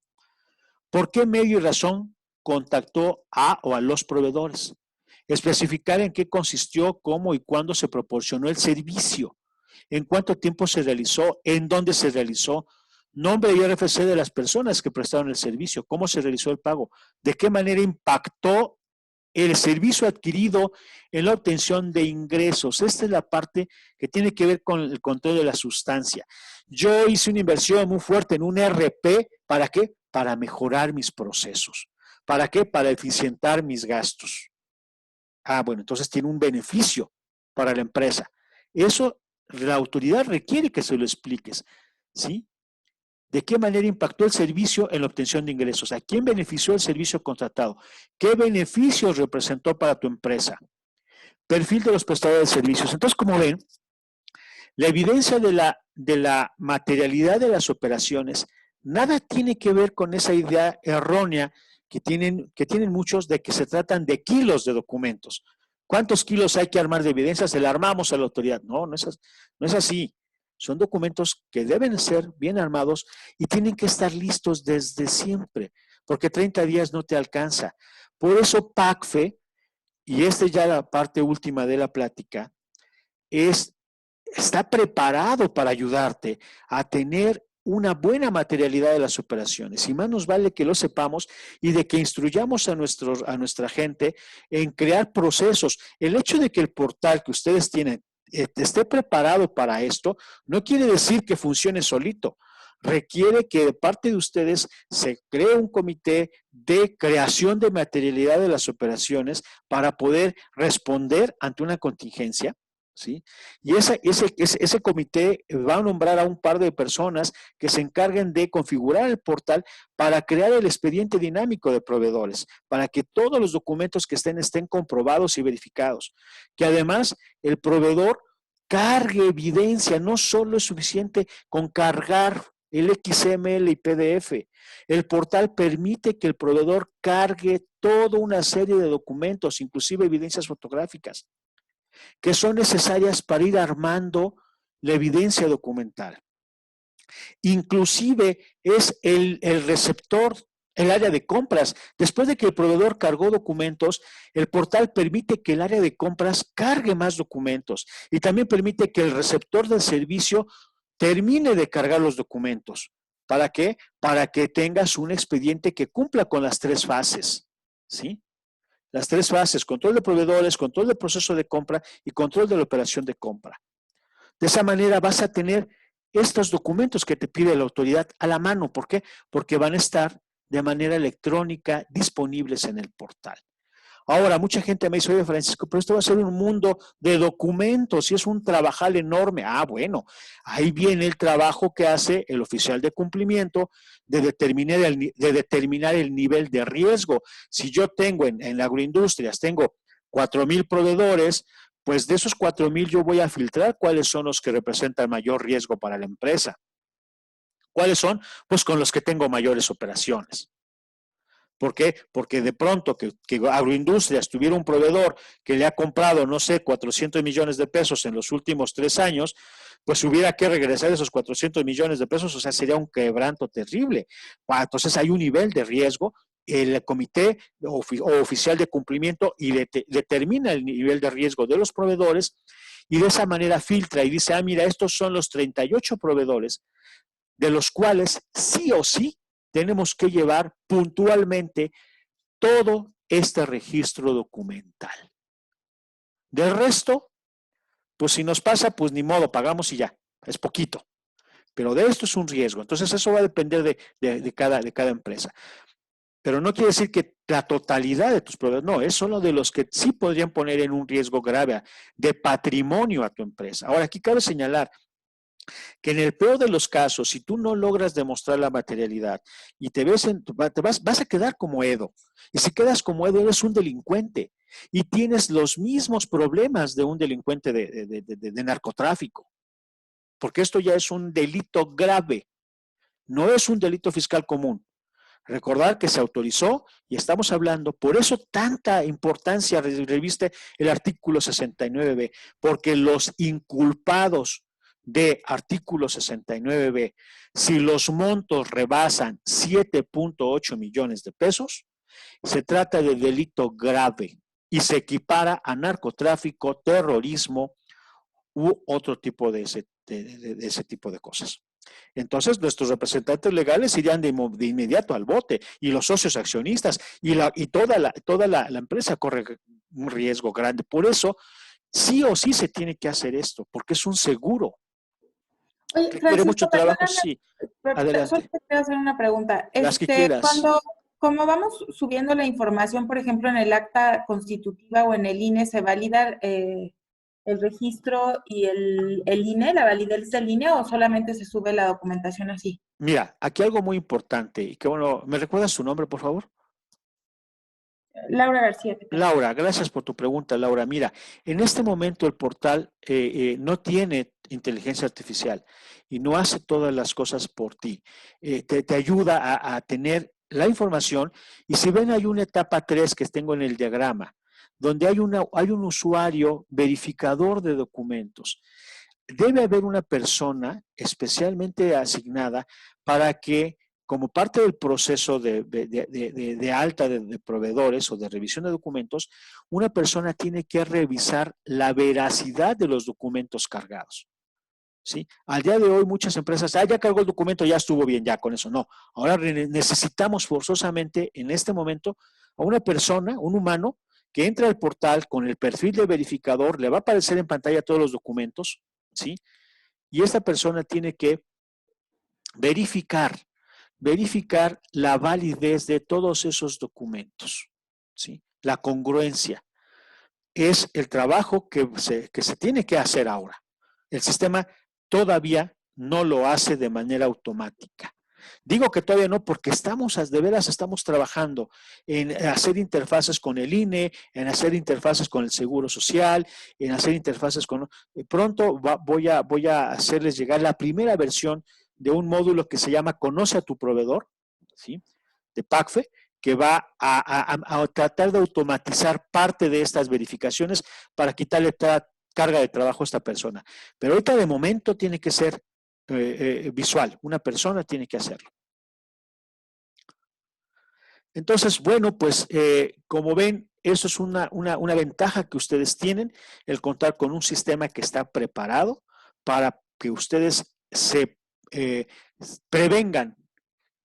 ¿Por qué medio y razón contactó a o a los proveedores? Especificar en qué consistió, cómo y cuándo se proporcionó el servicio, en cuánto tiempo se realizó, en dónde se realizó, nombre y RFC de las personas que prestaron el servicio, cómo se realizó el pago, de qué manera impactó el servicio adquirido en la obtención de ingresos. Esta es la parte que tiene que ver con el control de la sustancia. Yo hice una inversión muy fuerte en un ERP, ¿para qué? Para mejorar mis procesos. ¿Para qué? Para eficientar mis gastos. Ah, bueno, entonces tiene un beneficio para la empresa. Eso la autoridad requiere que se lo expliques, ¿sí? ¿De qué manera impactó el servicio en la obtención de ingresos? ¿A quién benefició el servicio contratado? ¿Qué beneficios representó para tu empresa? Perfil de los prestadores de servicios. Entonces, como ven, la evidencia de la materialidad de las operaciones nada tiene que ver con esa idea errónea que tienen muchos de que se tratan de kilos de documentos. ¿Cuántos kilos hay que armar de evidencia? Se la armamos a la autoridad. No es así. Son documentos que deben ser bien armados y tienen que estar listos desde siempre, porque 30 días no te alcanza. Por eso PACFE, y esta es ya la parte última de la plática, está preparado para ayudarte a tener una buena materialidad de las operaciones. Y más nos vale que lo sepamos y de que instruyamos a nuestra gente en crear procesos. El hecho de que el portal que ustedes tienen esté preparado para esto, no quiere decir que funcione solito. Requiere que de parte de ustedes se cree un comité de creación de materialidad de las operaciones para poder responder ante una contingencia, ¿sí? Y ese comité va a nombrar a un par de personas que se encarguen de configurar el portal para crear el expediente dinámico de proveedores, para que todos los documentos que estén comprobados y verificados. Que además el proveedor cargue evidencia, no solo es suficiente con cargar el XML y PDF. El portal permite que el proveedor cargue toda una serie de documentos, inclusive evidencias fotográficas, que son necesarias para ir armando la evidencia documental. Inclusive es el receptor, el área de compras. Después de que el proveedor cargó documentos, el portal permite que el área de compras cargue más documentos y también permite que el receptor del servicio termine de cargar los documentos. ¿Para qué? Para que tengas un expediente que cumpla con las 3 fases, ¿sí? Las 3 fases: control de proveedores, control del proceso de compra y control de la operación de compra. De esa manera vas a tener estos documentos que te pide la autoridad a la mano. ¿Por qué? Porque van a estar de manera electrónica disponibles en el portal. Ahora, mucha gente me dice: oye, Francisco, pero esto va a ser un mundo de documentos y es un trabajal enorme. Ah, bueno, ahí viene el trabajo que hace el oficial de cumplimiento de determinar el nivel de riesgo. Si yo tengo en la agroindustrias, tengo 4,000 proveedores, pues de esos 4,000 yo voy a filtrar cuáles son los que representan mayor riesgo para la empresa. ¿Cuáles son? Pues con los que tengo mayores operaciones. ¿Por qué? Porque de pronto que Agroindustrias tuviera un proveedor que le ha comprado, no sé, 400 millones de pesos en los últimos 3 años, pues hubiera que regresar esos 400 millones de pesos, o sea, sería un quebranto terrible. Entonces hay un nivel de riesgo, el comité o oficial de cumplimiento y determina el nivel de riesgo de los proveedores y de esa manera filtra y dice: ah, mira, estos son los 38 proveedores de los cuales sí o sí tenemos que llevar puntualmente todo este registro documental. Del resto, pues si nos pasa, pues ni modo, pagamos y ya, es poquito. Pero de esto es un riesgo. Entonces eso va a depender de cada empresa. Pero no quiere decir que la totalidad de tus proveedores, no, es solo de los que sí podrían poner en un riesgo grave de patrimonio a tu empresa. Ahora, aquí cabe señalar que en el peor de los casos, si tú no logras demostrar la materialidad y vas a quedar como Edo. Y si quedas como Edo, eres un delincuente y tienes los mismos problemas de un delincuente de narcotráfico. Porque esto ya es un delito grave, no es un delito fiscal común. Recordar que se autorizó y estamos hablando, por eso tanta importancia reviste el artículo 69B, porque los inculpados de artículo 69B, si los montos rebasan 7.8 millones de pesos, se trata de delito grave y se equipara a narcotráfico, terrorismo u otro tipo de ese tipo de cosas. Entonces, nuestros representantes legales irían de inmediato al bote y los socios accionistas y toda la empresa corre un riesgo grande. Por eso, sí o sí se tiene que hacer esto, porque es un seguro. Oye, ¿Requiere mucho Francisco, trabajo? perdóname, Sí. solo Adelante. te quiero hacer una pregunta. Las que quieras. Como vamos subiendo la información, por ejemplo, en el acta constitutiva o en el INE, ¿se valida el registro y el INE, la validez del INE, o solamente se sube la documentación así? Mira, aquí algo muy importante y que bueno, ¿me recuerdas su nombre, por favor? Laura García, ¿qué tal? Laura, gracias por tu pregunta, Laura. Mira, en este momento el portal no tiene inteligencia artificial y no hace todas las cosas por ti. Te ayuda a tener la información y si ven hay una etapa 3 que tengo en el diagrama, donde hay un usuario verificador de documentos. Debe haber una persona especialmente asignada para que, como parte del proceso de alta de proveedores o de revisión de documentos, una persona tiene que revisar la veracidad de los documentos cargados. ¿sí? Al día de hoy muchas empresas, ya cargó el documento, ya estuvo bien, ya con eso. No, ahora necesitamos forzosamente en este momento a una persona, un humano, que entre al portal con el perfil de verificador, le va a aparecer en pantalla todos los documentos, ¿sí? Y esta persona tiene que verificar la validez de todos esos documentos, ¿sí? La congruencia es el trabajo que se tiene que hacer ahora. El sistema todavía no lo hace de manera automática. Digo que todavía no porque de veras estamos trabajando en hacer interfaces con el INE, en hacer interfaces con el Seguro Social, en hacer interfaces con... Pronto voy a hacerles llegar la primera versión de un módulo que se llama Conoce a tu proveedor, ¿sí? De PACFE, que va a tratar de automatizar parte de estas verificaciones para quitarle carga de trabajo a esta persona. Pero ahorita de momento tiene que ser visual, una persona tiene que hacerlo. Entonces, bueno, pues como ven, eso es una ventaja que ustedes tienen, el contar con un sistema que está preparado para que ustedes se prevengan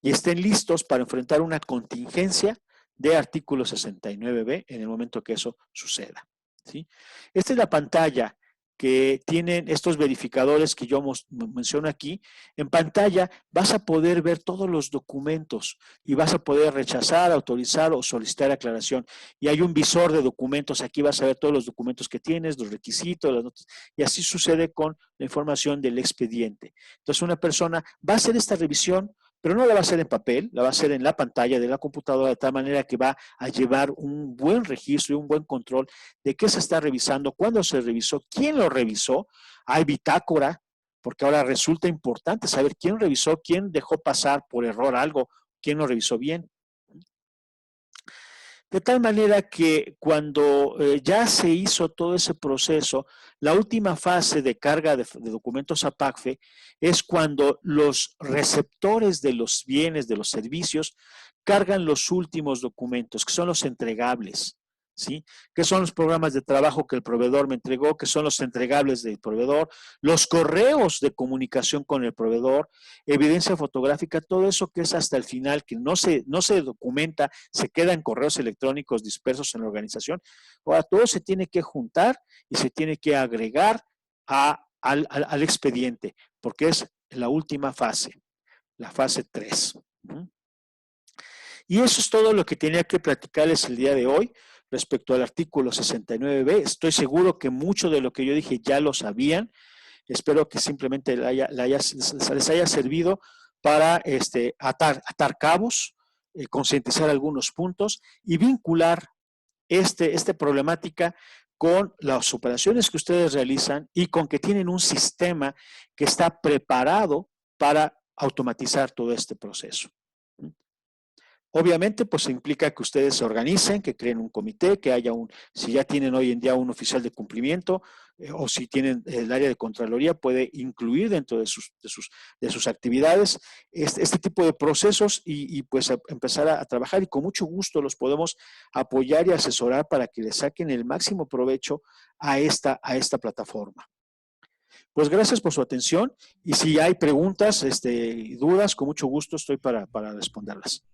y estén listos para enfrentar una contingencia de artículo 69B en el momento que eso suceda, ¿sí? Esta es la pantalla que tienen estos verificadores que yo menciono aquí. En pantalla vas a poder ver todos los documentos y vas a poder rechazar, autorizar o solicitar aclaración. Y hay un visor de documentos, aquí vas a ver todos los documentos que tienes, los requisitos, las notas, y así sucede con la información del expediente. Entonces una persona va a hacer esta revisión, pero no la va a hacer en papel, la va a hacer en la pantalla de la computadora, de tal manera que va a llevar un buen registro y un buen control de qué se está revisando, cuándo se revisó, quién lo revisó. Hay bitácora, porque ahora resulta importante saber quién revisó, quién dejó pasar por error algo, quién lo revisó bien. De tal manera que cuando ya se hizo todo ese proceso, la última fase de carga de documentos a PACFE es cuando los receptores de los bienes, de los servicios, cargan los últimos documentos, que son los entregables, ¿sí? Que son los programas de trabajo que el proveedor me entregó, que son los entregables del proveedor, los correos de comunicación con el proveedor, evidencia fotográfica, todo eso que es hasta el final, que no se documenta, se queda en correos electrónicos dispersos en la organización. Ahora, todo se tiene que juntar y se tiene que agregar al expediente, porque es la última fase, la fase 3. Y eso es todo lo que tenía que platicarles el día de hoy respecto al artículo 69B. Estoy seguro que mucho de lo que yo dije ya lo sabían. Espero que simplemente les haya servido para atar cabos, concientizar algunos puntos y vincular esta problemática con las operaciones que ustedes realizan y con que tienen un sistema que está preparado para automatizar todo este proceso. Obviamente, pues implica que ustedes se organicen, que creen un comité, que haya si ya tienen hoy en día un oficial de cumplimiento, o si tienen el área de Contraloría, puede incluir dentro de sus actividades este tipo de procesos y pues empezar a trabajar, y con mucho gusto los podemos apoyar y asesorar para que le saquen el máximo provecho a esta plataforma. Pues gracias por su atención, y si hay preguntas, dudas, con mucho gusto estoy para responderlas.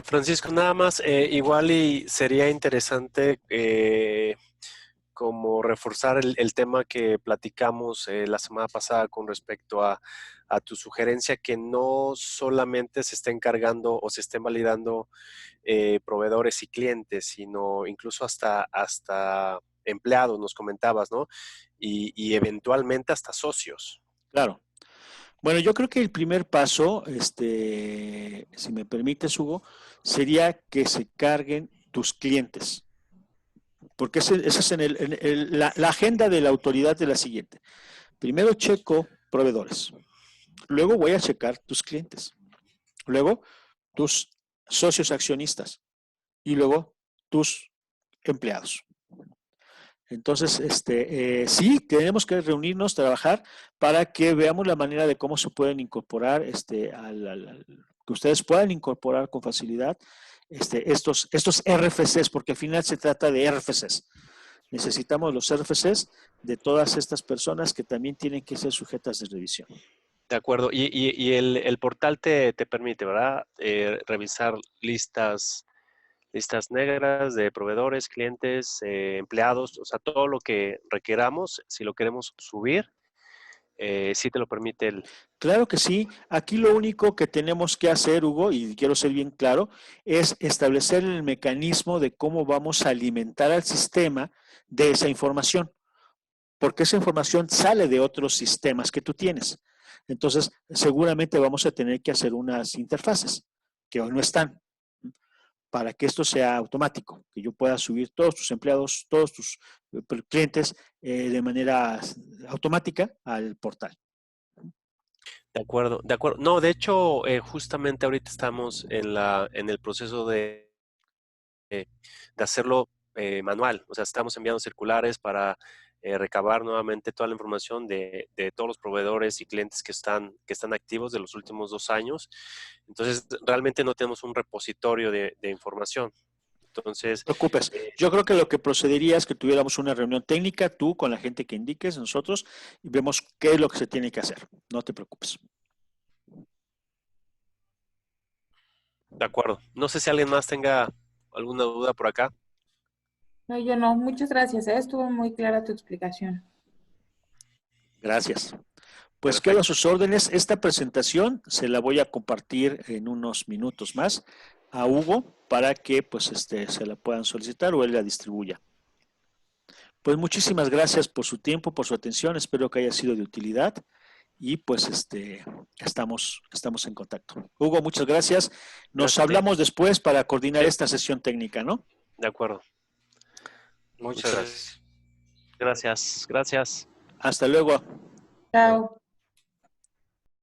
Francisco, nada más, igual y sería interesante como reforzar el tema que platicamos la semana pasada con respecto a tu sugerencia, que no solamente se estén cargando o se estén validando proveedores y clientes, sino incluso hasta empleados, nos comentabas, ¿no? Y eventualmente hasta socios. Claro. Bueno, yo creo que el primer paso, si me permites, Hugo, sería que se carguen tus clientes. Porque esa es la agenda de la autoridad de la siguiente. Primero checo proveedores. Luego voy a checar tus clientes. Luego tus socios accionistas. Y luego tus empleados. Entonces, sí, tenemos que reunirnos, trabajar para que veamos la manera de cómo se pueden incorporar, que ustedes puedan incorporar con facilidad estos RFCs, porque al final se trata de RFCs. necesitamos los RFCs de todas estas personas que también tienen que ser sujetas de revisión. De acuerdo. Y el portal te permite, ¿verdad? Revisar listas negras de proveedores, clientes, empleados, o sea, todo lo que requeramos, si lo queremos subir, sí te lo permite el... Claro que sí. Aquí lo único que tenemos que hacer, Hugo, y quiero ser bien claro, es establecer el mecanismo de cómo vamos a alimentar al sistema de esa información, porque esa información sale de otros sistemas que tú tienes. Entonces, seguramente vamos a tener que hacer unas interfaces que hoy no están, para que esto sea automático, que yo pueda subir todos tus empleados, todos tus clientes de manera automática al portal. De acuerdo, de acuerdo. No, de hecho, justamente ahorita estamos en el proceso de hacerlo manual. O sea, estamos enviando circulares para recabar nuevamente toda la información de todos los proveedores y clientes que están activos de los últimos 2 años. Entonces, realmente no tenemos un repositorio de información. Entonces, No te preocupes. Yo creo que lo que procedería es que tuviéramos una reunión técnica, tú con la gente que indiques, nosotros, y vemos qué es lo que se tiene que hacer. No te preocupes. de acuerdo. No sé si alguien más tenga alguna duda por acá. No, yo no. Muchas gracias. Estuvo muy clara tu explicación. Gracias. Pues quedo a Perfecto. sus órdenes. Esta presentación se la voy a compartir en unos minutos más a Hugo para que pues se la puedan solicitar o él la distribuya. Pues muchísimas gracias por su tiempo, por su atención. Espero que haya sido de utilidad y pues estamos en contacto. Hugo, muchas gracias. Nos Gracias a ti. hablamos después para coordinar Sí. esta sesión técnica, ¿no? De acuerdo. Muchas gracias. Gracias. Gracias. Hasta luego. Chao.